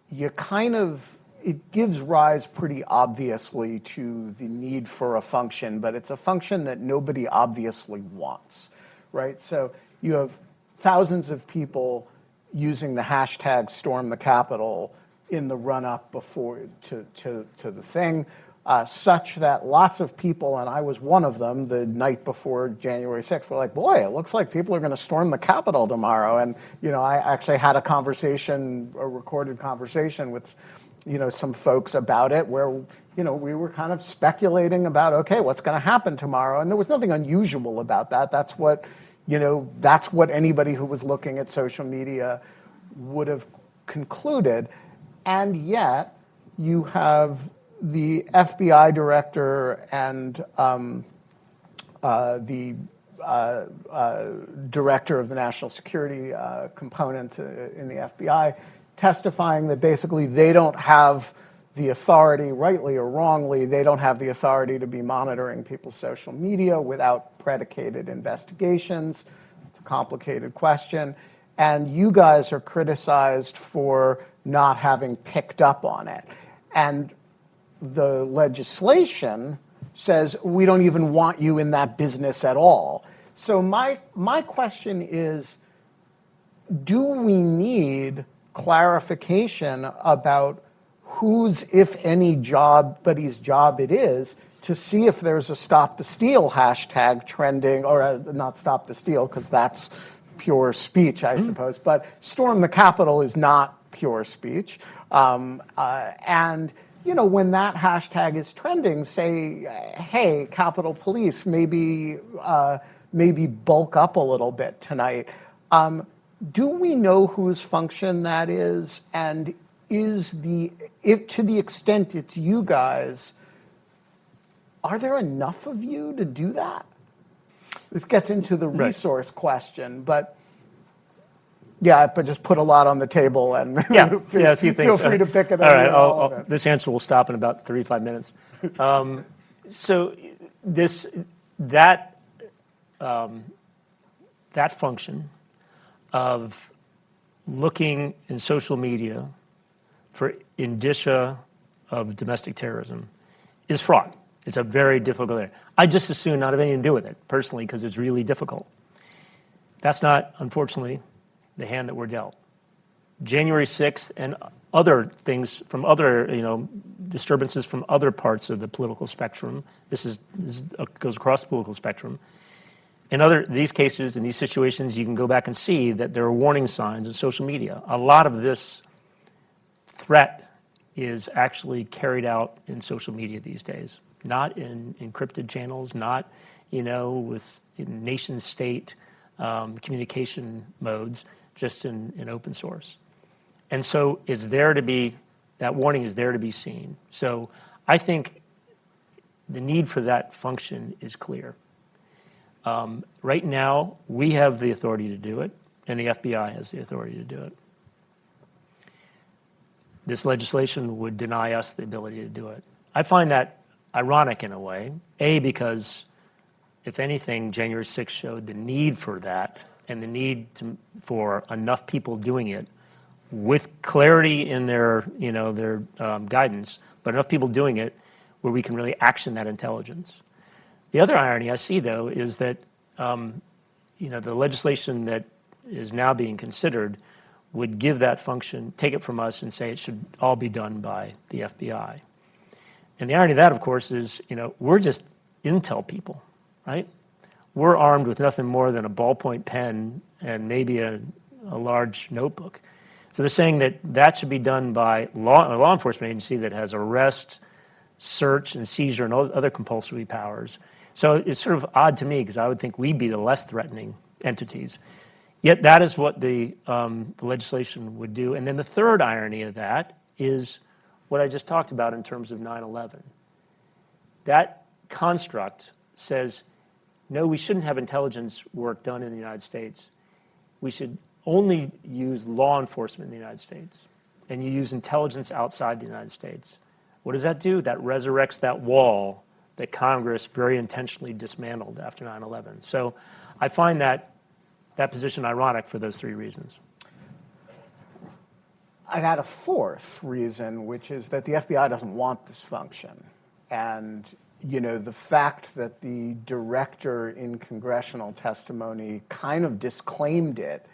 you kind of, it gives rise pretty obviously to the need for a function, but it's a function that nobody obviously wants, right? So you have thousands of people using the hashtag storm the Capitol in the run-up before to the thing, such that lots of people, and I was one of them, the night before January 6th, were like, boy, it looks like people are going to storm the Capitol tomorrow. And, you know, I actually had a recorded conversation with, you know, some folks about it where, you know, we were kind of speculating about, okay, what's going to happen tomorrow? And there was nothing unusual about that. That's what, you know, that's what anybody who was looking at social media would have concluded. And yet you have the FBI director and the director of the national security component in the FBI testifying that basically they don't have the authority, rightly or wrongly, they don't have the authority to be monitoring people's social media without predicated investigations. It's a complicated question. And you guys are criticized for not having picked up on it. And the legislation says we don't even want you in that business at all. So my question is, do we need clarification about whose, if any, buddy's job it is to see if there's a Stop the Steal hashtag trending, or not Stop the Steal, because that's pure speech, I suppose, but Storm the Capitol is not pure speech. And you know, when that hashtag is trending, say, hey, Capitol Police, maybe bulk up a little bit tonight. Do we know whose function that is? And if to the extent it's you guys, are there enough of you to do that? This gets into the resource question, but yeah, but just put a lot on the table and a few things. Feel free to pick it up. All right, this answer will stop in about 35 minutes. So that function of looking in social media for indicia of domestic terrorism is fraught. It's a very difficult area. I just as soon not have anything to do with it, personally, because it's really difficult. That's not, unfortunately, the hand that we're dealt. January 6th and other things from other, disturbances from other parts of the political spectrum. This goes across the political spectrum. In these cases, in these situations, you can go back and see that there are warning signs in social media. A lot of this threat is actually carried out in social media these days, not in encrypted channels, not, with nation state communication modes, just in open source. And so it's there to be, that warning is there to be seen. So I think the need for that function is clear. Right now, we have the authority to do it, and the FBI has the authority to do it. This legislation would deny us the ability to do it. I find that ironic in a way, because if anything, January 6th showed the need for that and the need for enough people doing it with clarity in their guidance, but enough people doing it where we can really action that intelligence. The other irony I see, though, is that the legislation that is now being considered would give that function, take it from us, and say it should all be done by the FBI. And the irony of that, of course, is, we're just intel people, right? We're armed with nothing more than a ballpoint pen and maybe a large notebook. So they're saying that should be done by a law enforcement agency that has arrest, search, and seizure and all other compulsory powers. So it's sort of odd to me because I would think we'd be the less threatening entities. Yet that is what the legislation would do. And then the third irony of that is what I just talked about in terms of 9/11. That construct says, no, we shouldn't have intelligence work done in the United States. We should only use law enforcement in the United States. And you use intelligence outside the United States. What does that do? That resurrects that wall that Congress very intentionally dismantled after 9/11. So I find that position ironic for those three reasons. I'd add a fourth reason, which is that the FBI doesn't want this function. And, the fact that the director in congressional testimony kind of disclaimed it,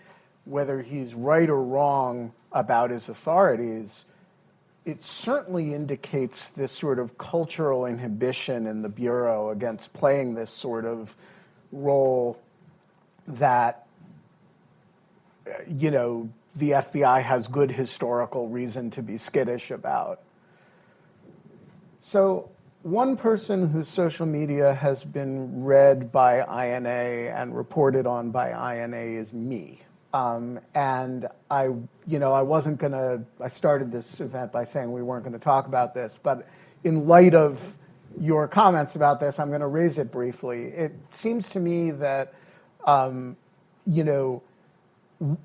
whether he's right or wrong about his authorities, it certainly indicates this sort of cultural inhibition in the Bureau against playing this sort of role that, the FBI has good historical reason to be skittish about. So one person whose social media has been read by INA and reported on by INA is me. And I wasn't going to, I started this event by saying we weren't going to talk about this, but in light of your comments about this, I'm going to raise it briefly. It seems to me that,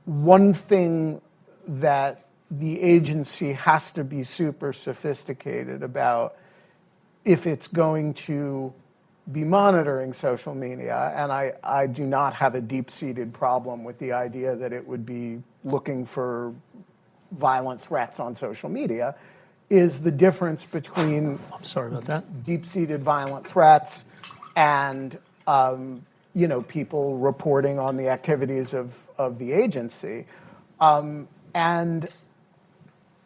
one thing that the agency has to be super sophisticated about if it's going to be monitoring social media, and I do not have a deep-seated problem with the idea that it would be looking for violent threats on social media, is the difference between I'm sorry about that. Deep-seated violent threats and people reporting on the activities of the agency. And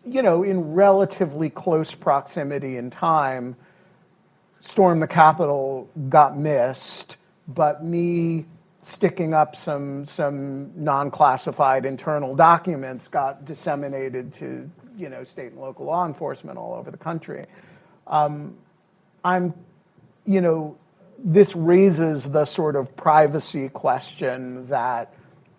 in relatively close proximity in time, Storm the Capitol got missed, but me sticking up some non-classified internal documents got disseminated to state and local law enforcement all over the country. This raises the sort of privacy question that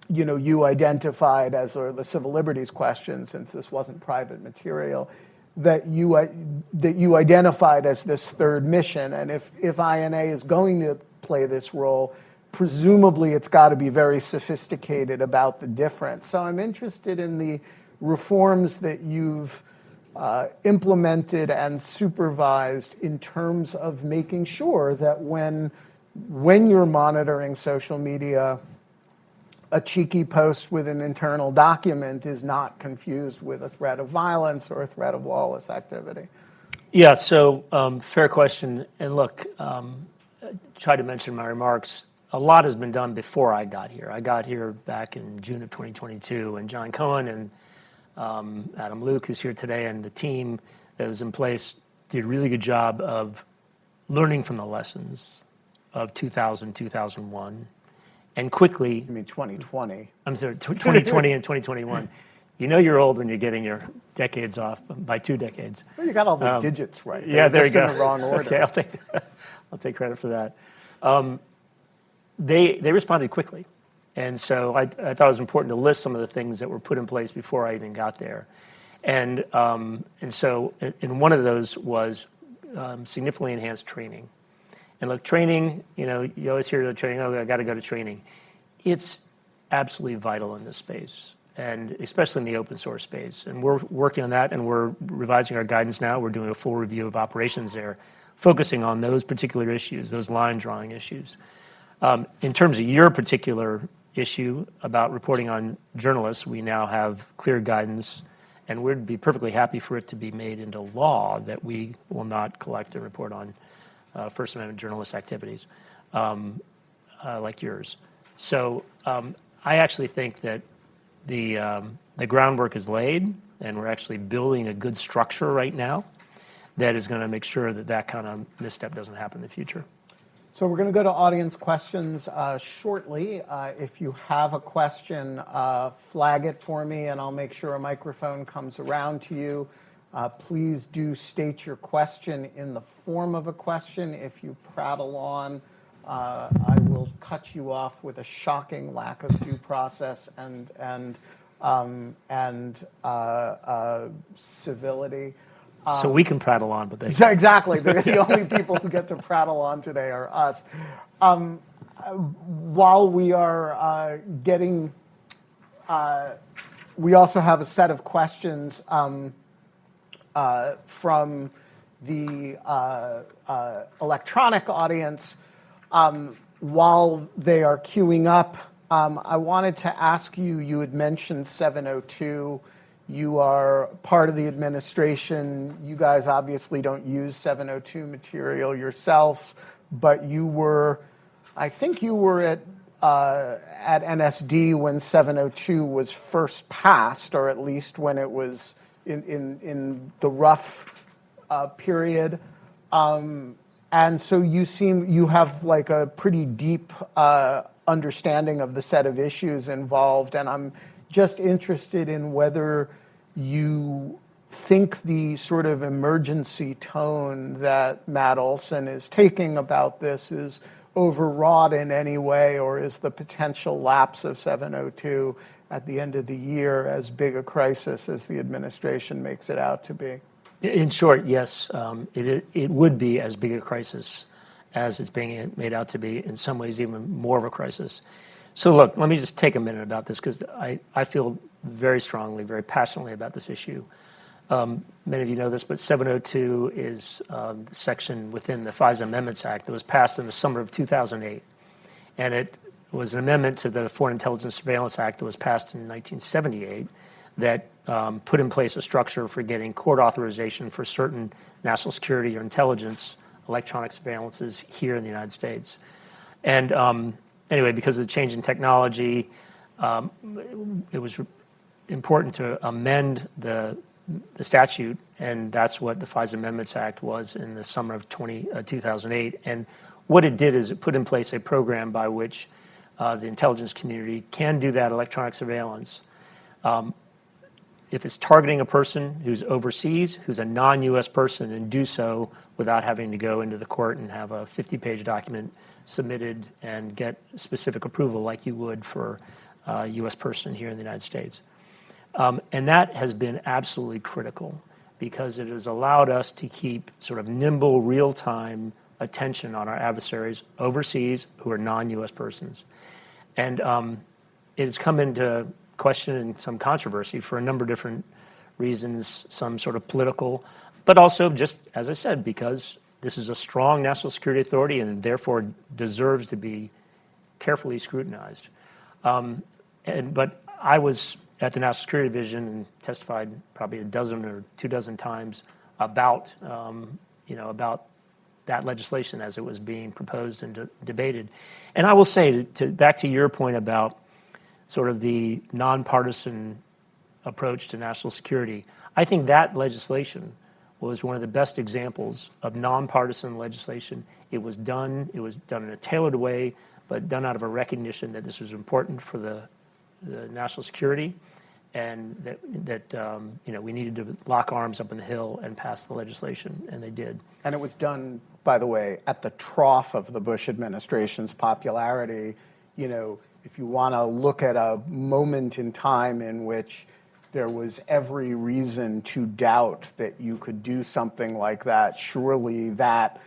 you identified as the civil liberties question, since this wasn't private material, that you identified as this third mission. And if INA is going to play this role, presumably it's got to be very sophisticated about the difference. So I'm interested in the reforms that you've implemented and supervised in terms of making sure that when you're monitoring social media, a cheeky post with an internal document is not confused with a threat of violence or a threat of lawless activity. Yeah, so fair question. And look, I tried to mention in my remarks, a lot has been done before I got here. I got here back in June of 2022, and John Cohen and Adam Luke, who's here today, and the team that was in place did a really good job of learning from the lessons of 2000, 2001, and quickly... You mean 2020? I'm sorry, 2020 and 2021. You're old when you're getting your decades off by 2 decades. Well, you got all the digits right. Yeah, there you go. In the wrong order. Okay, I'll take credit for that. They responded quickly. And so I thought it was important to list some of the things that were put in place before I even got there. And so one of those was significantly enhanced training. And look, training, you always hear the training, I got to go to training. It's absolutely vital in this space, and especially in the open source space. And we're working on that, and we're revising our guidance now. We're doing a full review of operations there, focusing on those particular issues, those line drawing issues. In terms of your particular issue about reporting on journalists, we now have clear guidance, and we'd be perfectly happy for it to be made into law that we will not collect and report on First Amendment journalist activities like yours. So I actually think that the groundwork is laid, and we're actually building a good structure right now that is going to make sure that that kind of misstep doesn't happen in the future. So we're going to go to audience questions shortly. If you have a question, flag it for me, and I'll make sure a microphone comes around to you. Please do state your question in the form of a question. If you prattle on, I will cut you off with a shocking lack of due process and civility. So we can prattle on, but they can't. Exactly. The only people who get to prattle on today are us. While we are getting, we also have a set of questions from the electronic audience. While they are queuing up, I wanted to ask you, you had mentioned 702. You are part of the administration. You guys obviously don't use 702 material yourself, but you were, I think you were at NSD when 702 was first passed, or at least when it was in the rough period. And so you have like a pretty deep understanding of the set of issues involved, and I'm just interested in whether you think the sort of emergency tone that Matt Olson is taking about this is overwrought in any way, or is the potential lapse of 702 at the end of the year as big a crisis as the administration makes it out to be? In short, yes, it would be as big a crisis as it's being made out to be, in some ways even more of a crisis. So look, let me just take a minute about this, because I feel very strongly, very passionately about this issue. Many of you know this, but 702 is the section within the FISA Amendments Act that was passed in the summer of 2008. And it was an amendment to the Foreign Intelligence Surveillance Act that was passed in 1978 that put in place a structure for getting court authorization for certain national security or intelligence electronic surveillances here in the United States. And anyway, because of the change in technology, it was important to amend the statute, and that's what the FISA Amendments Act was in the summer of 2008. And what it did is it put in place a program by which the intelligence community can do that electronic surveillance if it's targeting a person who's overseas, who's a non-U.S. person, and do so without having to go into the court and have a 50-page document submitted and get specific approval like you would for a U.S. person here in the United States. And that has been absolutely critical, because it has allowed us to keep sort of nimble, real-time attention on our adversaries overseas who are non-U.S. persons. And it has come into question and some controversy for a number of different reasons, some sort of political, but also just, as I said, because this is a strong national security authority and therefore deserves to be carefully scrutinized. But I was at the National Security Division and testified probably a dozen or 24 times about, about that legislation as it was being proposed and debated. And I will say, back to your point about sort of the nonpartisan approach to national security, I think that legislation was one of the best examples of nonpartisan legislation. It was done in a tailored way, but done out of a recognition that this was important for the national security, and that we needed to lock arms up in the Hill and pass the legislation, and they did. And it was done, by the way, at the trough of the Bush administration's popularity. If you want to look at a moment in time in which there was every reason to doubt that you could do something like that, surely that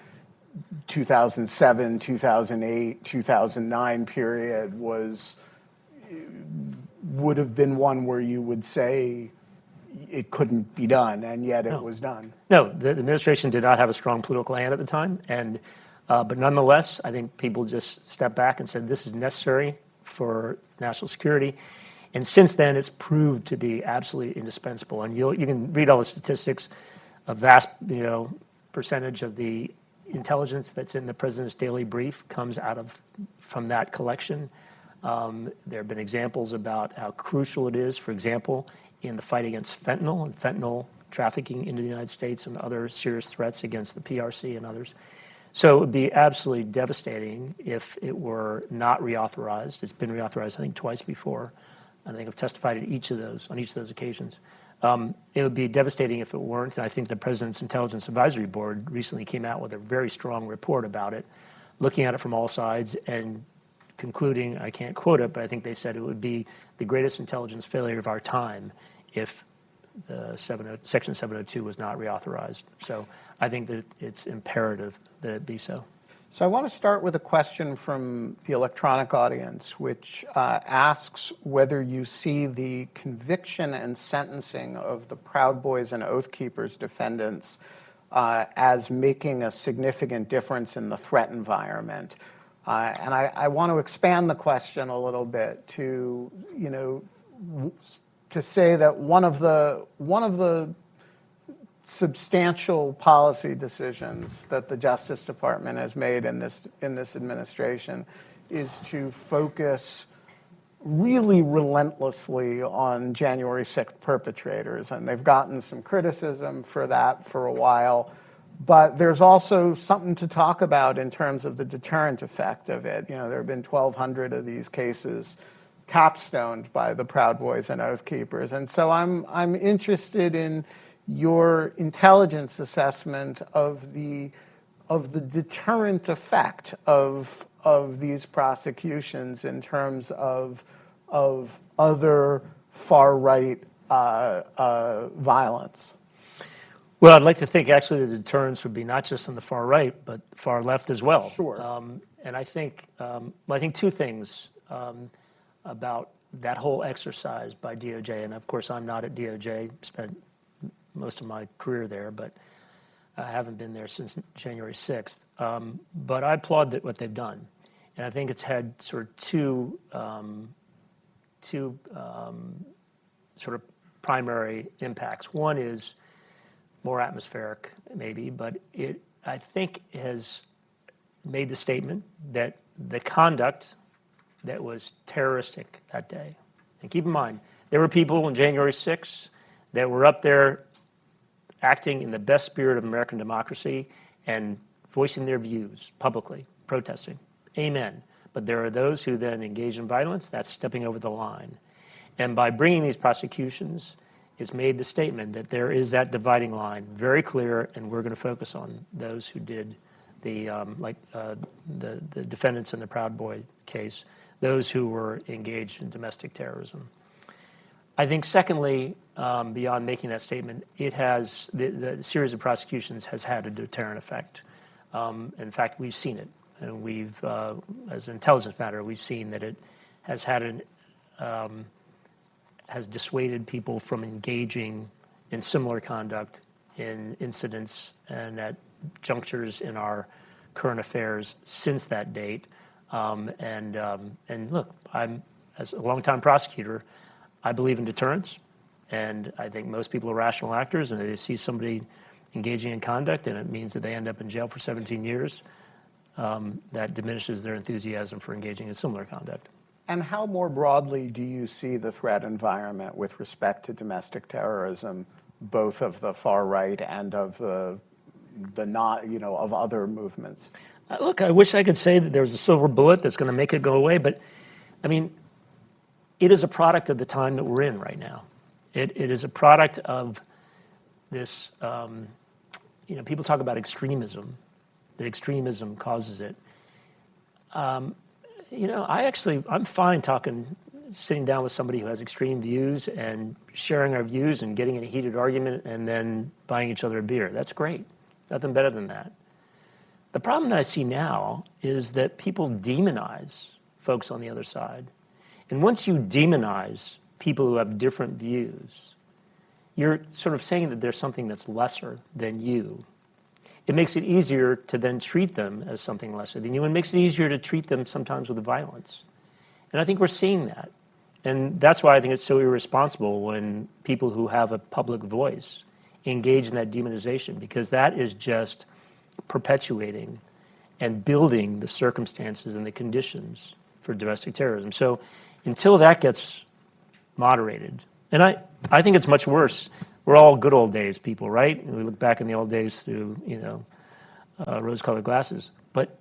2007, 2008, 2009 period would have been one where you would say it couldn't be done, and yet it was done. No, the administration did not have a strong political hand at the time, and but nonetheless, I think people just stepped back and said this is necessary for national security. And since then, it's proved to be absolutely indispensable. And you can read all the statistics. A vast percentage of the intelligence that's in the president's daily brief comes from that collection. There have been examples about how crucial it is, for example, in the fight against fentanyl and fentanyl trafficking into the United States and other serious threats against the PRC and others. So it would be absolutely devastating if it were not reauthorized. It's been reauthorized, I think, twice before. I think I've testified on each of those occasions. It would be devastating if it weren't, and I think the President's Intelligence Advisory Board recently came out with a very strong report about it, looking at it from all sides and concluding, I can't quote it, but I think they said it would be the greatest intelligence failure of our time if the Section 702 was not reauthorized. So I think that it's imperative that it be so. So I want to start with a question from the electronic audience, which asks whether you see the conviction and sentencing of the Proud Boys and Oath Keepers defendants as making a significant difference in the threat environment. And I want to expand the question a little bit to, to say that one of the substantial policy decisions that the Justice Department has made in this administration is to focus really relentlessly on January 6th perpetrators. And they've gotten some criticism for that for a while. But there's also something to talk about in terms of the deterrent effect of it. There have been 1,200 of these cases capstoned by the Proud Boys and Oath Keepers. And so I'm interested in your intelligence assessment of the deterrent effect of these prosecutions in terms of other far-right violence. Well, I'd like to think actually the deterrence would be not just on the far right, but far left as well. Sure. And I think two things about that whole exercise by DOJ. And of course, I'm not at DOJ, spent most of my career there, but I haven't been there since January 6th. But I applaud what they've done. And I think it's had sort of two sort of primary impacts. One is more atmospheric, maybe, but I think has made the statement that the conduct that was terroristic that day, and keep in mind, there were people on January 6th that were up there acting in the best spirit of American democracy and voicing their views publicly, protesting. Amen. But there are those who then engage in violence. That's stepping over the line. And by bringing these prosecutions, it's made the statement that there is that dividing line, very clear, and we're going to focus on those who did the defendants in the Proud Boy case, those who were engaged in domestic terrorism. I think, secondly, beyond making that statement, it has the series of prosecutions has had a deterrent effect. In fact, we've seen it, and we've, as an intelligence matter, we've seen that it has had has dissuaded people from engaging in similar conduct in incidents and at junctures in our current affairs since that date. And look, as a longtime prosecutor, I believe in deterrence, and I think most people are rational actors, and if they see somebody engaging in conduct and it means that they end up in jail for 17 years, that diminishes their enthusiasm for engaging in similar conduct. And how more broadly do you see the threat environment with respect to domestic terrorism, both of the far right and of the not, of other movements? Look, I wish I could say that there's a silver bullet that's going to make it go away, but I mean, it is a product of the time that we're in right now. It is a product of this, people talk about extremism, that extremism causes it. I'm fine sitting down with somebody who has extreme views and sharing our views and getting in a heated argument and then buying each other a beer. That's great. Nothing better than that. The problem that I see now is that people demonize folks on the other side. And once you demonize people who have different views, you're sort of saying that there's something that's lesser than you. It makes it easier to then treat them as something lesser than you, and makes it easier to treat them sometimes with violence. And I think we're seeing that. And that's why I think it's so irresponsible when people who have a public voice engage in that demonization, because that is just perpetuating and building the circumstances and the conditions for domestic terrorism. So until that gets moderated, and I think it's much worse we're all good old days people, right? And we look back in the old days through, rose-colored glasses. But,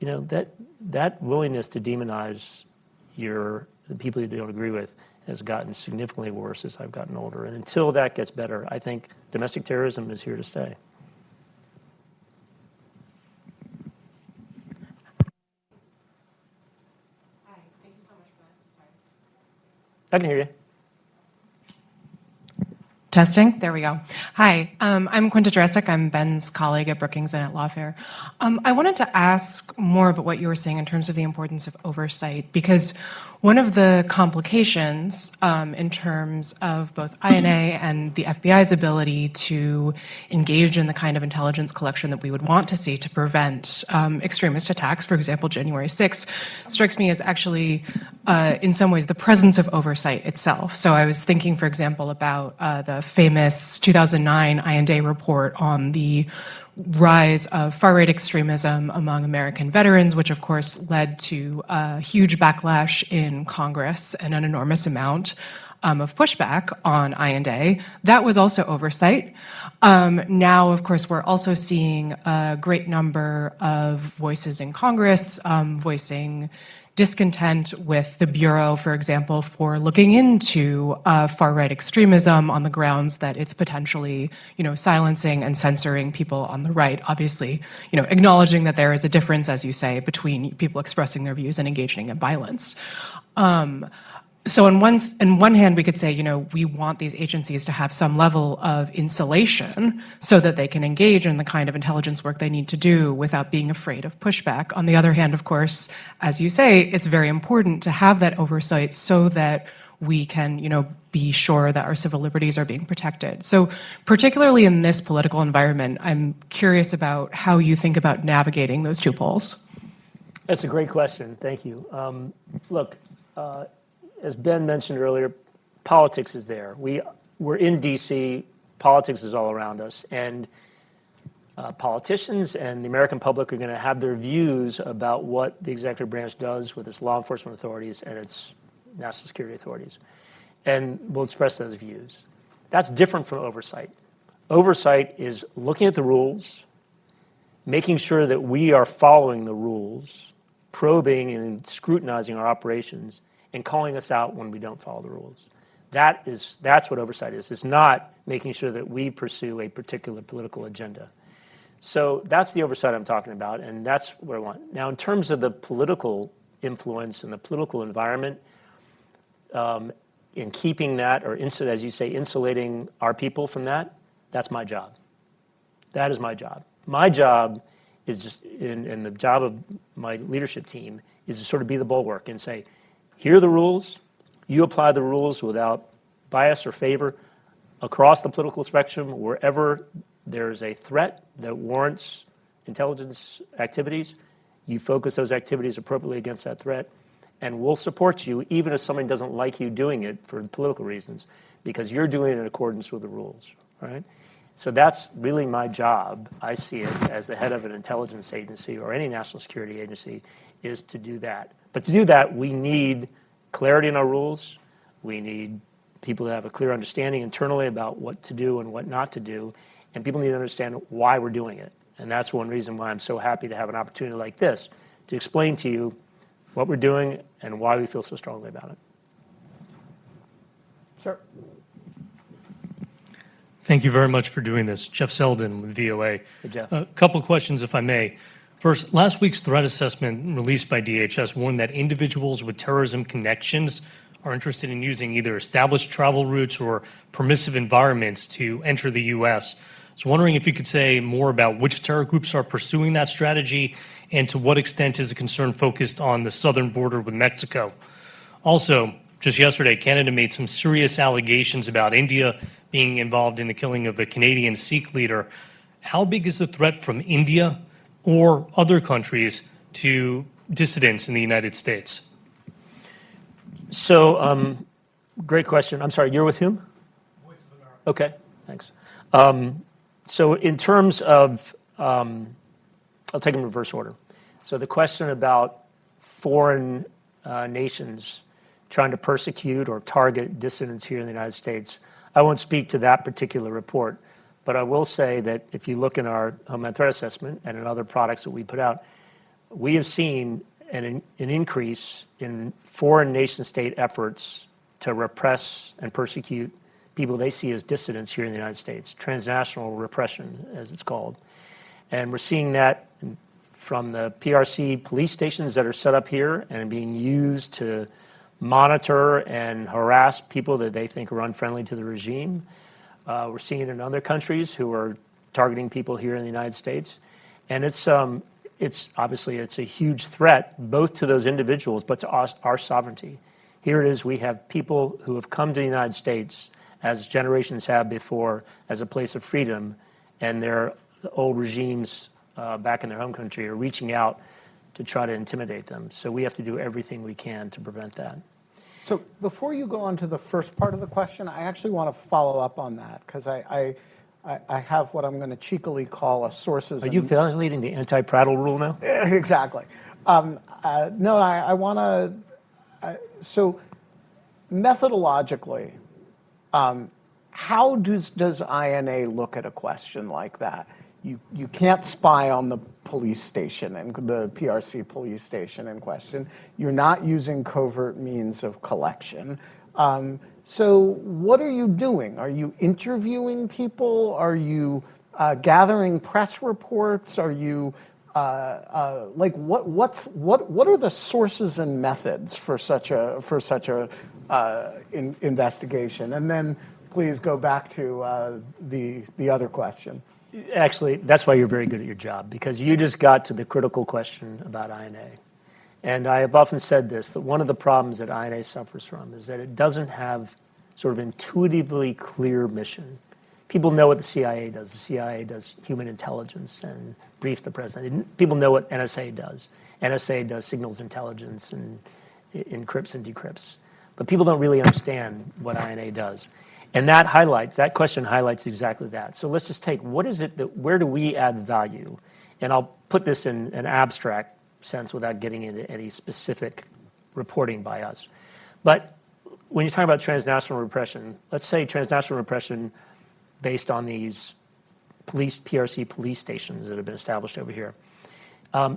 that willingness to demonize the people you don't agree with has gotten significantly worse as I've gotten older. And until that gets better, I think domestic terrorism is here to stay. Hi, thank you so much for this. Sorry. I can hear you. Testing, there we go. Hi, I'm Quinta Jurecic. I'm Ben's colleague at Brookings and at Lawfare. I wanted to ask more about what you were saying in terms of the importance of oversight, because one of the complications in terms of both INA and the FBI's ability to engage in the kind of intelligence collection that we would want to see to prevent extremist attacks, for example, January 6th, strikes me as actually, in some ways, the presence of oversight itself. So I was thinking, for example, about the famous 2009 INA report on the rise of far-right extremism among American veterans, which of course led to a huge backlash in Congress and an enormous amount of pushback on INA. That was also oversight. Now, of course, we're also seeing a great number of voices in Congress voicing discontent with the Bureau, for example, for looking into far-right extremism on the grounds that it's potentially, silencing and censoring people on the right. Obviously, acknowledging that there is a difference, as you say, between people expressing their views and engaging in violence. So on one hand, we could say, we want these agencies to have some level of insulation so that they can engage in the kind of intelligence work they need to do without being afraid of pushback. On the other hand, of course, as you say, it's very important to have that oversight so that we can, be sure that our civil liberties are being protected. So particularly in this political environment, I'm curious about how you think about navigating those two poles. That's a great question. Thank you. Look, as Ben mentioned earlier, politics is there. We're in D.C., politics is all around us, and politicians and the American public are going to have their views about what the executive branch does with its law enforcement authorities and its national security authorities, and will express those views. That's different from oversight. Oversight is looking at the rules, making sure that we are following the rules, probing and scrutinizing our operations, and calling us out when we don't follow the rules. That's what oversight is. It's not making sure that we pursue a particular political agenda. So that's the oversight I'm talking about, and that's what I want. Now, in terms of the political influence and the political environment, in keeping that, or as you say, insulating our people from that, that's my job. That is my job. My job is just, and the job of my leadership team is to sort of be the bulwark and say, here are the rules. You apply the rules without bias or favor across the political spectrum. Wherever there is a threat that warrants intelligence activities, you focus those activities appropriately against that threat, and we'll support you even if somebody doesn't like you doing it for political reasons, because you're doing it in accordance with the rules, right? So that's really my job. I see it as the head of an intelligence agency or any national security agency, is to do that. But to do that, we need clarity in our rules. We need people to have a clear understanding internally about what to do and what not to do. And people need to understand why we're doing it. And that's one reason why I'm so happy to have an opportunity like this to explain to you what we're doing and why we feel so strongly about it. Sir. Thank you very much for doing this. Jeff Selden with VOA. Hey, Jeff. A couple of questions, if I may. First, last week's threat assessment released by DHS warned that individuals with terrorism connections are interested in using either established travel routes or permissive environments to enter the U.S. I was wondering if you could say more about which terror groups are pursuing that strategy and to what extent is the concern focused on the southern border with Mexico. Also, just yesterday, Canada made some serious allegations about India being involved in the killing of a Canadian Sikh leader. How big is the threat from India or other countries to dissidents in the United States? So, great question. I'm sorry, you're with whom? Voice of America. Okay, thanks. So in terms of, I'll take them in reverse order. So the question about foreign nations trying to persecute or target dissidents here in the United States, I won't speak to that particular report, but I will say that if you look in our Homeland Threat Assessment and in other products that we put out, we have seen an increase in foreign nation-state efforts to repress and persecute people they see as dissidents here in the United States, transnational repression, as it's called. And we're seeing that from the PRC police stations that are set up here and being used to monitor and harass people that they think are unfriendly to the regime. We're seeing it in other countries who are targeting people here in the United States. And it's obviously a huge threat both to those individuals but to our sovereignty. Here it is, we have people who have come to the United States, as generations have before, as a place of freedom, and their old regimes back in their home country are reaching out to try to intimidate them. So we have to do everything we can to prevent that. So before you go on to the first part of the question, I actually want to follow up on that because I have what I'm going to cheekily call a sources. Are you violating the anti-prattle rule now? Exactly. No, I want to. So methodologically, how does INA look at a question like that? You can't spy on the police station and the PRC police station in question. You're not using covert means of collection. So what are you doing? Are you interviewing people? Are you gathering press reports? Are you like what are the sources and methods for such a investigation? And then please go back to the other question. Actually, that's why you're very good at your job, because you just got to the critical question about INA. And I have often said this, that one of the problems that INA suffers from is that it doesn't have sort of intuitively clear mission. People know what the CIA does. The CIA does human intelligence and briefs the president. People know what NSA does. NSA does signals intelligence and encrypts and decrypts. But people don't really understand what INA does. And that question highlights exactly that. So let's just take, where do we add value? And I'll put this in an abstract sense without getting into any specific reporting by us. But when you're talking about transnational repression, let's say transnational repression based on these PRC police stations that have been established over here.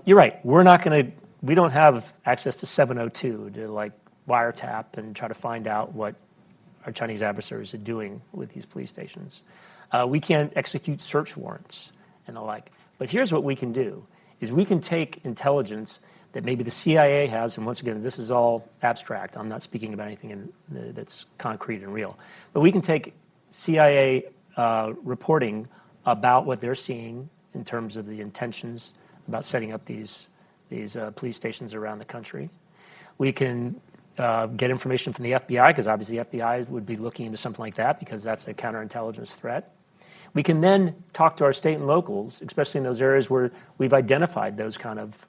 You're right, we don't have access to 702 to like wiretap and try to find out what our Chinese adversaries are doing with these police stations. We can't execute search warrants and the like. But here's what we can do, is we can take intelligence that maybe the CIA has, and once again, this is all abstract. I'm not speaking about anything that's concrete and real. But we can take CIA reporting about what they're seeing in terms of the intentions about setting up these police stations around the country. We can get information from the FBI, because obviously the FBI would be looking into something like that because that's a counterintelligence threat. We can then talk to our state and locals, especially in those areas where we've identified those kind of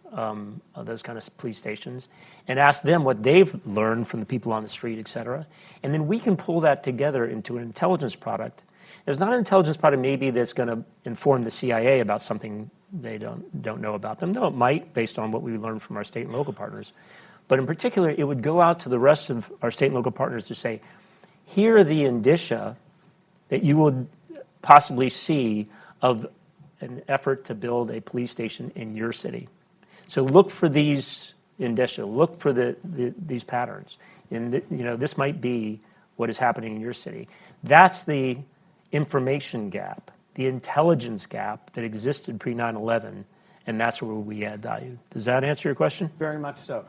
police stations, and ask them what they've learned from the people on the street, et cetera. And then we can pull that together into an intelligence product. There's not an intelligence product maybe that's going to inform the CIA about something they don't know about them. No, it might, based on what we learned from our state and local partners. But in particular, it would go out to the rest of our state and local partners to say, here are the indicia that you would possibly see of an effort to build a police station in your city. So look for these indicia, look for these patterns. And this might be what is happening in your city. That's the information gap, the intelligence gap that existed pre-9/11, and that's where we add value. Does that answer your question? Very much so.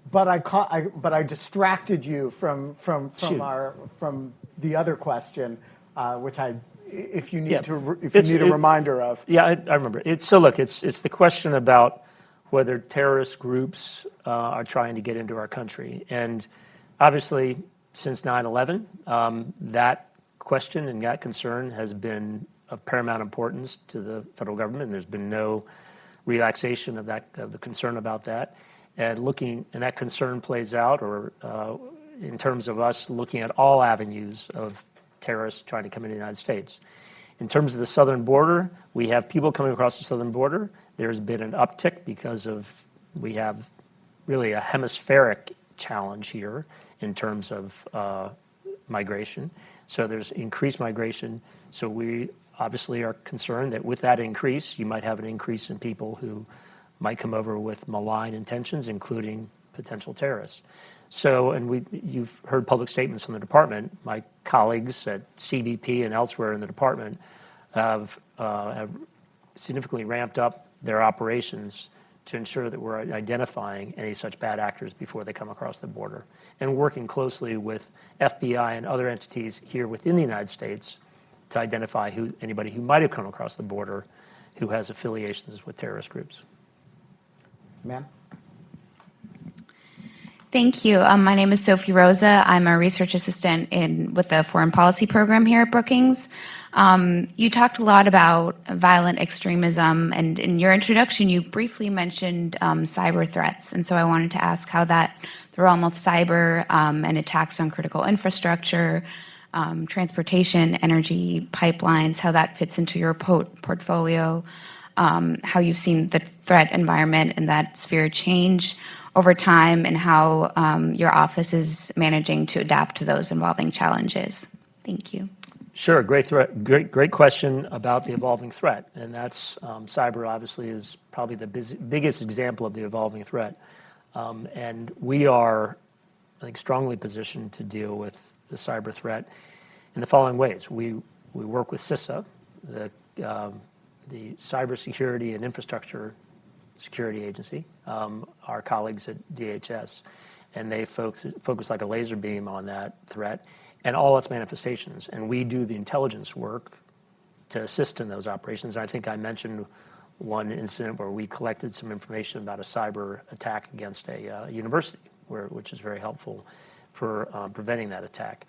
But I distracted you from the other question, which if you need a reminder of. Yeah, I remember. It's the question about whether terrorist groups are trying to get into our country, and obviously since 9/11, that question and that concern has been of paramount importance to the federal government, and there's been no relaxation of the concern about that. And that concern plays out, in terms of us looking at all avenues of terrorists trying to come into the United States. In terms of the southern border, we have people coming across the southern border. There's been an uptick because we have really a hemispheric challenge here in terms of migration. So there's increased migration. So we obviously are concerned that with that increase, you might have an increase in people who might come over with malign intentions, including potential terrorists. So, and you've heard public statements from the department. My colleagues at CBP and elsewhere in the department have significantly ramped up their operations to ensure that we're identifying any such bad actors before they come across the border, and working closely with FBI and other entities here within the United States to identify anybody who might have come across the border who has affiliations with terrorist groups. Ma'am? Thank you. My name is Sophie Rosa. I'm a research assistant with the Foreign Policy Program here at Brookings. You talked a lot about violent extremism, and in your introduction, you briefly mentioned cyber threats. And so I wanted to ask how the realm of cyber and attacks on critical infrastructure, transportation, energy pipelines, how that fits into your portfolio, how you've seen the threat environment and that sphere change over time, and how your office is managing to adapt to those evolving challenges. Thank you. Sure, great question about the evolving threat, and that's cyber obviously is probably the biggest example of the evolving threat, and we are, I think, strongly positioned to deal with the cyber threat in the following ways. We work with CISA, the Cybersecurity and Infrastructure Security Agency, our colleagues at DHS, and they focus like a laser beam on that threat and all its manifestations. And we do the intelligence work to assist in those operations. And I think I mentioned one incident where we collected some information about a cyber attack against a university, which is very helpful for preventing that attack.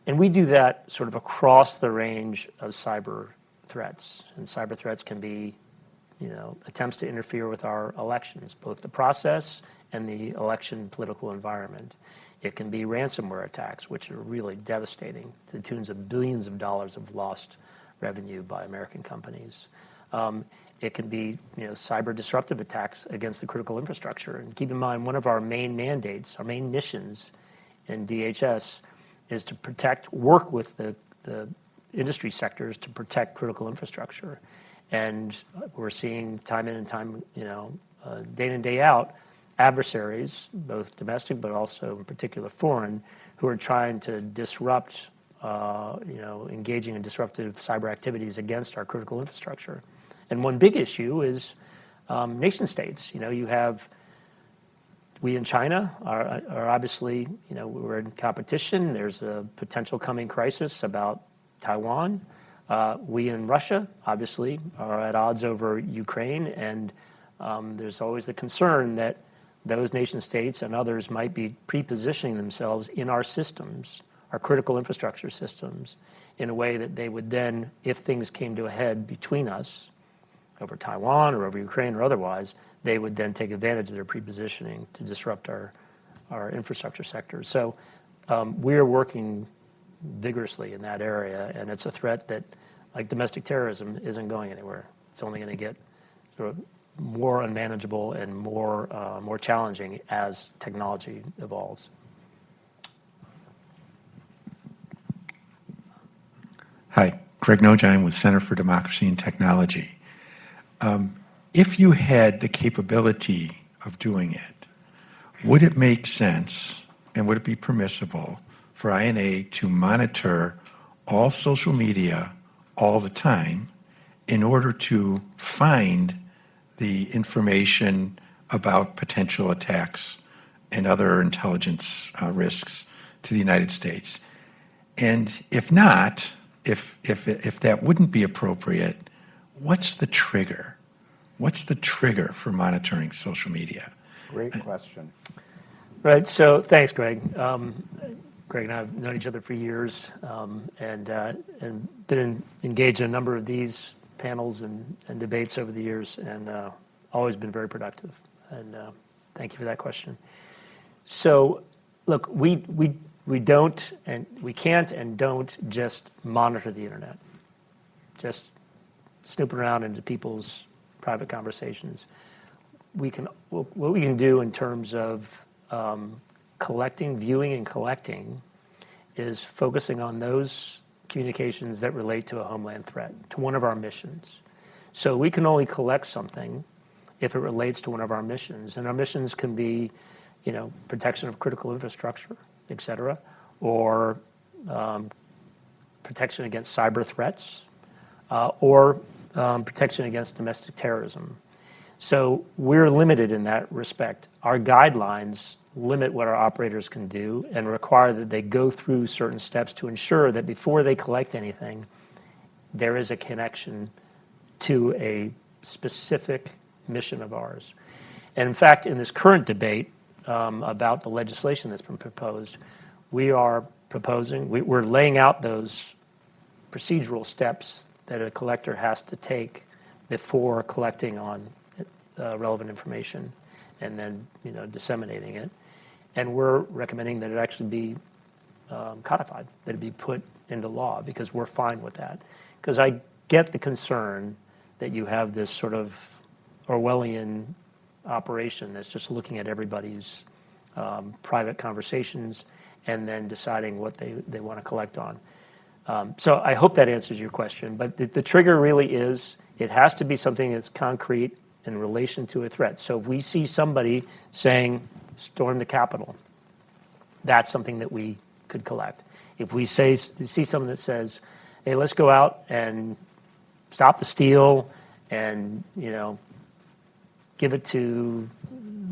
And we do that sort of across the range of cyber threats. And cyber threats can be, attempts to interfere with our elections, both the process and the election political environment. It can be ransomware attacks, which are really devastating to the tunes of billions of dollars of lost revenue by American companies. It can be, cyber disruptive attacks against the critical infrastructure. And keep in mind, one of our main mandates, our main missions in DHS is to work with the industry sectors to protect critical infrastructure. And we're seeing time in and time, day in and day out, adversaries, both domestic but also in particular foreign, who are trying to disrupt, engaging in disruptive cyber activities against our critical infrastructure. And one big issue is nation states. We in China are obviously, we're in competition. There's a potential coming crisis about Taiwan. We in Russia, obviously, are at odds over Ukraine, and there's always the concern that those nation states and others might be pre-positioning themselves in our systems, our critical infrastructure systems, in a way that they would then, if things came to a head between us, over Taiwan or over Ukraine or otherwise, they would then take advantage of their pre-positioning to disrupt our infrastructure sector. So we're working vigorously in that area, and it's a threat that, like domestic terrorism, isn't going anywhere. It's only going to get sort of more unmanageable and more challenging as technology evolves. Hi, Greg Nogine with Center for Democracy and Technology. If you had the capability of doing it, would it make sense and would it be permissible for INA to monitor all social media all the time in order to find the information about potential attacks and other intelligence risks to the United States? And if not, if that wouldn't be appropriate, what's the trigger? What's the trigger for monitoring social media? Great question. Right, so thanks, Greg. Greg and I have known each other for years and been engaged in a number of these panels and debates over the years, and always been very productive. And thank you for that question. So, look, we don't and we can't and don't just monitor the internet, just snooping around into people's private conversations. What we can do in terms of viewing and collecting is focusing on those communications that relate to a homeland threat, to one of our missions. So we can only collect something if it relates to one of our missions. And our missions can be, protection of critical infrastructure, et cetera, or protection against cyber threats, or protection against domestic terrorism. So we're limited in that respect. Our guidelines limit what our operators can do and require that they go through certain steps to ensure that before they collect anything, there is a connection to a specific mission of ours. And in fact, in this current debate about the legislation that's been proposed, we're laying out those procedural steps that a collector has to take before collecting on relevant information and then disseminating it. And we're recommending that it actually be codified, that it be put into law, because we're fine with that. Because I get the concern that you have this sort of Orwellian operation that's just looking at everybody's private conversations and then deciding what they want to collect on. So I hope that answers your question. But the trigger really is, it has to be something that's concrete in relation to a threat. So if we see somebody saying, storm the Capitol, that's something that we could collect. If we see someone that says, hey, let's go out and stop the steal and, give it to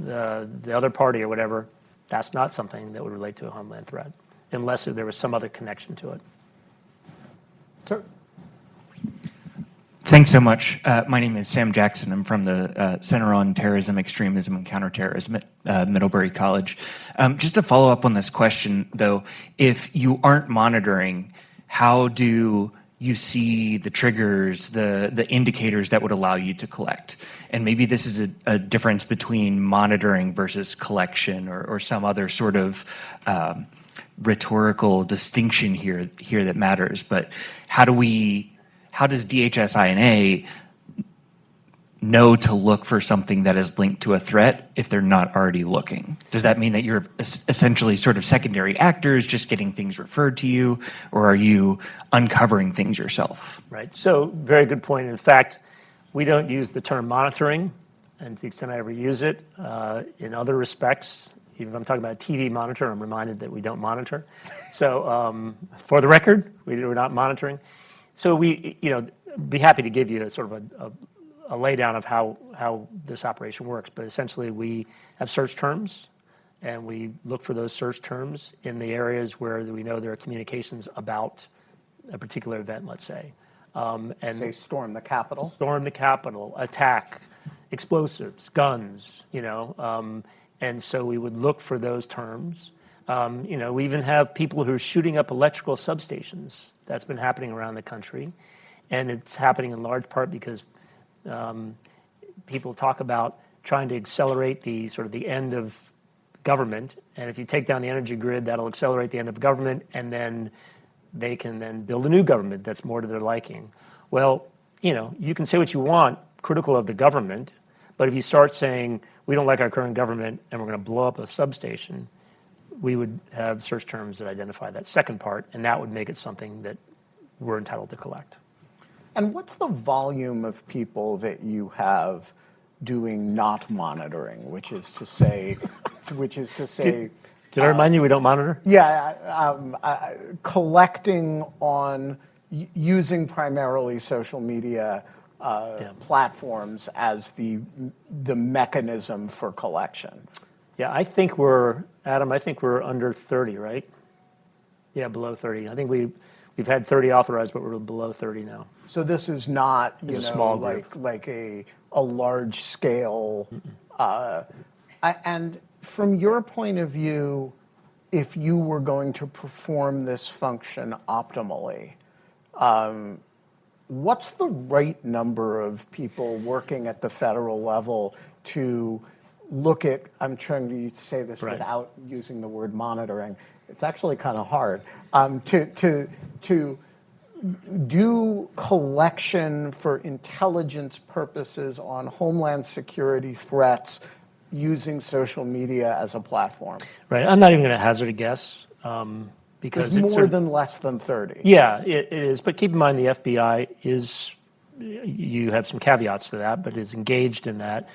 the other party or whatever, that's not something that would relate to a homeland threat, unless there was some other connection to it. Sure. Thanks so much. My name is Sam Jackson. I'm from the Center on Terrorism, Extremism, and Counterterrorism at Middlebury College. Just to follow up on this question, though, if you aren't monitoring, how do you see the triggers, the indicators that would allow you to collect? And maybe this is a difference between monitoring versus collection, or some other sort of rhetorical distinction here that matters. But how does DHS INA know to look for something that is linked to a threat if they're not already looking? Does that mean that you're essentially sort of secondary actors, just getting things referred to you, or are you uncovering things yourself? Right. So very good point. In fact, we don't use the term monitoring, and to the extent I ever use it, in other respects, even if I'm talking about a TV monitor, I'm reminded that we don't monitor. So for the record, we're not monitoring. So we, be happy to give you a sort of a laydown of how this operation works. But essentially, we have search terms, and we look for those search terms in the areas where we know there are communications about a particular event, let's say. And Say storm the Capitol. Storm the Capitol, attack, explosives, guns, and so we would look for those terms. We even have people who are shooting up electrical substations. That's been happening around the country. And it's happening in large part because people talk about trying to accelerate the end of government. And if you take down the energy grid, that'll accelerate the end of government, and then they can then build a new government that's more to their liking. Well, you can say what you want, critical of the government, but if you start saying, we don't like our current government and we're going to blow up a substation, we would have search terms that identify that second part, and that would make it something that we're entitled to collect. And what's the volume of people that you have doing not monitoring, which is to say, Did I remind you we don't monitor? Yeah, collecting on using primarily social media platforms as the mechanism for collection? Yeah, Adam, I think we're under 30, right? Yeah, below 30. I think we've had 30 authorized, but we're below 30 now. So this is not, a small group. like a large scale. And from your point of view, if you were going to perform this function optimally, what's the right number of people working at the federal level to look at, I'm trying to say this right. without using the word monitoring, it's actually kind of hard, to do collection for intelligence purposes on Homeland Security threats using social media as a platform? Right. I'm not even going to hazard a guess. because It's it's more than less than 30. Yeah, it is. But keep in mind the FBI is, you have some caveats to that, but is engaged in that.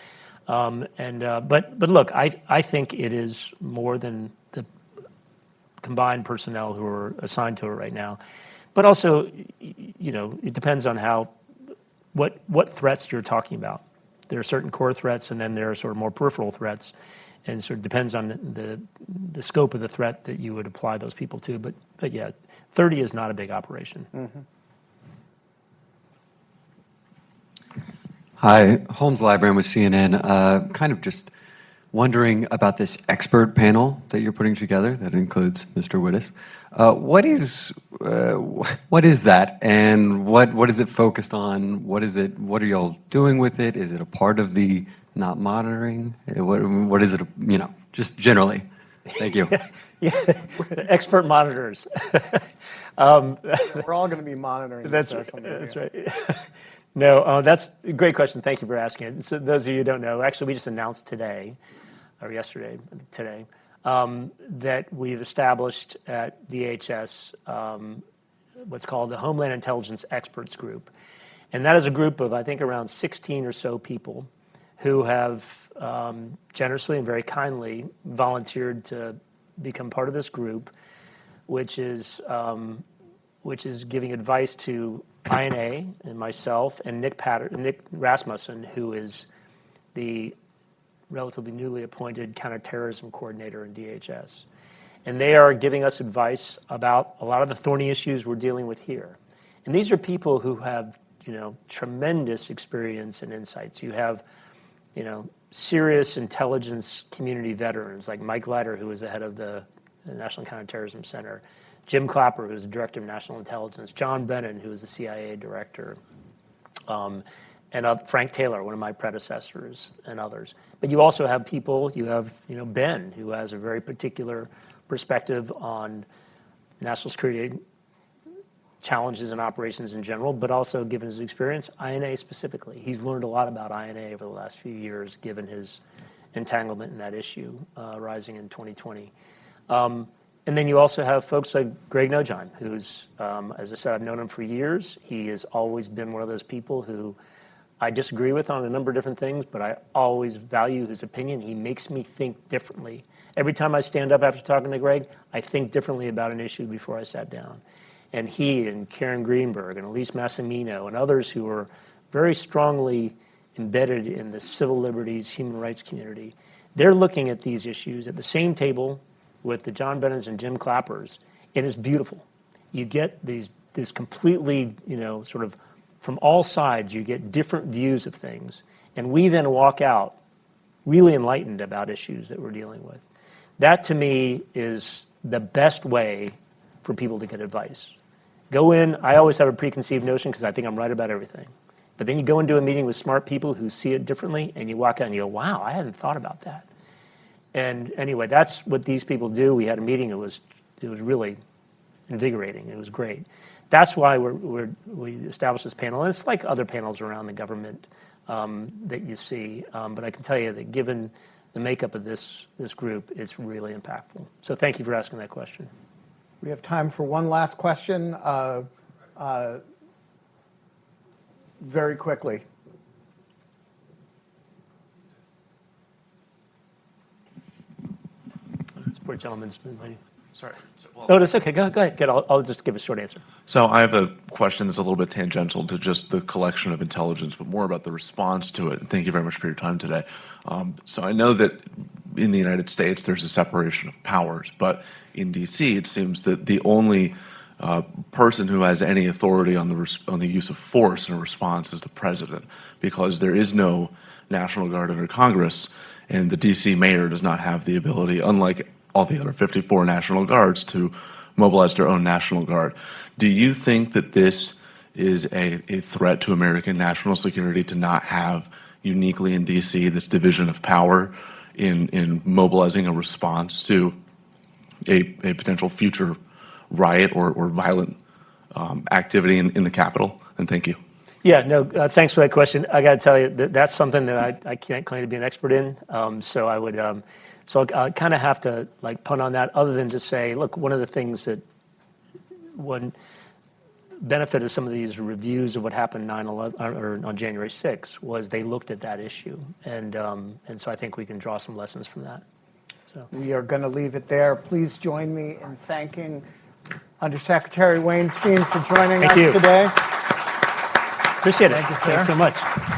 But look, I think it is more than the combined personnel who are assigned to it right now. But also, it depends on what threats you're talking about. There are certain core threats, and then there are sort of more peripheral threats, and sort of depends on the scope of the threat that you would apply those people to. But yeah, 30 is not a big operation. Mm-hmm. Hi, Holmes Librarian with CNN. Kind of just wondering about this expert panel that you're putting together that includes Mr. Wittes. What is that, and what is it focused on? What are y'all doing with it? Is it a part of the not monitoring? What is it? Just generally. Thank you. Yeah, expert monitors. We're all going to be monitoring social media. That's right. No, that's a great question. Thank you for asking it. So those of you who don't know, actually, we just announced today, or yesterday, today, that we've established at DHS what's called the Homeland Intelligence Experts Group. And that is a group of, I think, around 16 or so people who have generously and very kindly volunteered to become part of this group, which is giving advice to INA and myself and Nick Rasmussen, who is the relatively newly appointed counterterrorism coordinator in DHS. And they are giving us advice about a lot of the thorny issues we're dealing with here. And these are people who have, tremendous experience and insights. You have, serious intelligence community veterans like Mike Leiter, who was the head of the National Counterterrorism Center, Jim Clapper, who's the director of national intelligence, John Brennan, who was the CIA director, and Frank Taylor, one of my predecessors, and others. But you also have people, Ben, who has a very particular perspective on national security challenges and operations in general, but also, given his experience, INA specifically. He's learned a lot about INA over the last few years, given his entanglement in that issue rising in 2020. And then you also have folks like Greg Nojheim, who's, as I said, I've known him for years. He has always been one of those people who I disagree with on a number of different things, but I always value his opinion. He makes me think differently. Every time I stand up after talking to Greg, I think differently about an issue before I sat down. And he and Karen Greenberg and Elise Massimino and others who are very strongly embedded in the civil liberties, human rights community, they're looking at these issues at the same table with the John Brennans and Jim Clappers, and it's beautiful. You get this completely, sort of from all sides, you get different views of things, and we then walk out really enlightened about issues that we're dealing with. That, to me, is the best way for people to get advice. Go in, I always have a preconceived notion because I think I'm right about everything. But then you go into a meeting with smart people who see it differently, and you walk out and you go, wow, I hadn't thought about that. And anyway, that's what these people do. We had a meeting, it was really invigorating, it was great. That's why we established this panel, and it's like other panels around the government that you see. But I can tell you that given the makeup of this group, it's really impactful. So thank you for asking that question. We have time for one last question, very quickly. This poor gentleman's been waiting. Sorry. No, that's okay. Go ahead. I'll just give a short answer. So I have a question that's a little bit tangential to just the collection of intelligence, but more about the response to it. And thank you very much for your time today. So I know that in the United States, there's a separation of powers, but in D.C., it seems that the only person who has any authority on the use of force in a response is the president, because there is no National Guard under Congress, and the D.C. mayor does not have the ability, unlike all the other 54 National Guards, to mobilize their own National Guard. Do you think that this is a threat to American national security to not have uniquely in D.C. this division of power in mobilizing a response to a potential future riot or violent activity in the Capitol? And thank you. Yeah, no, thanks for that question. I got to tell you that's something that I can't claim to be an expert in. So I would, so I'll kind of have to punt on that, other than just say, look, one of the things that one benefit of some of these reviews of what happened 9/11 or on January 6th was they looked at that issue, and so I think we can draw some lessons from that. So We are going to leave it there. Please join me in thanking Under Secretary Wainstein for joining Thank us you. today. appreciate it. Thank you, sir. Thanks so much.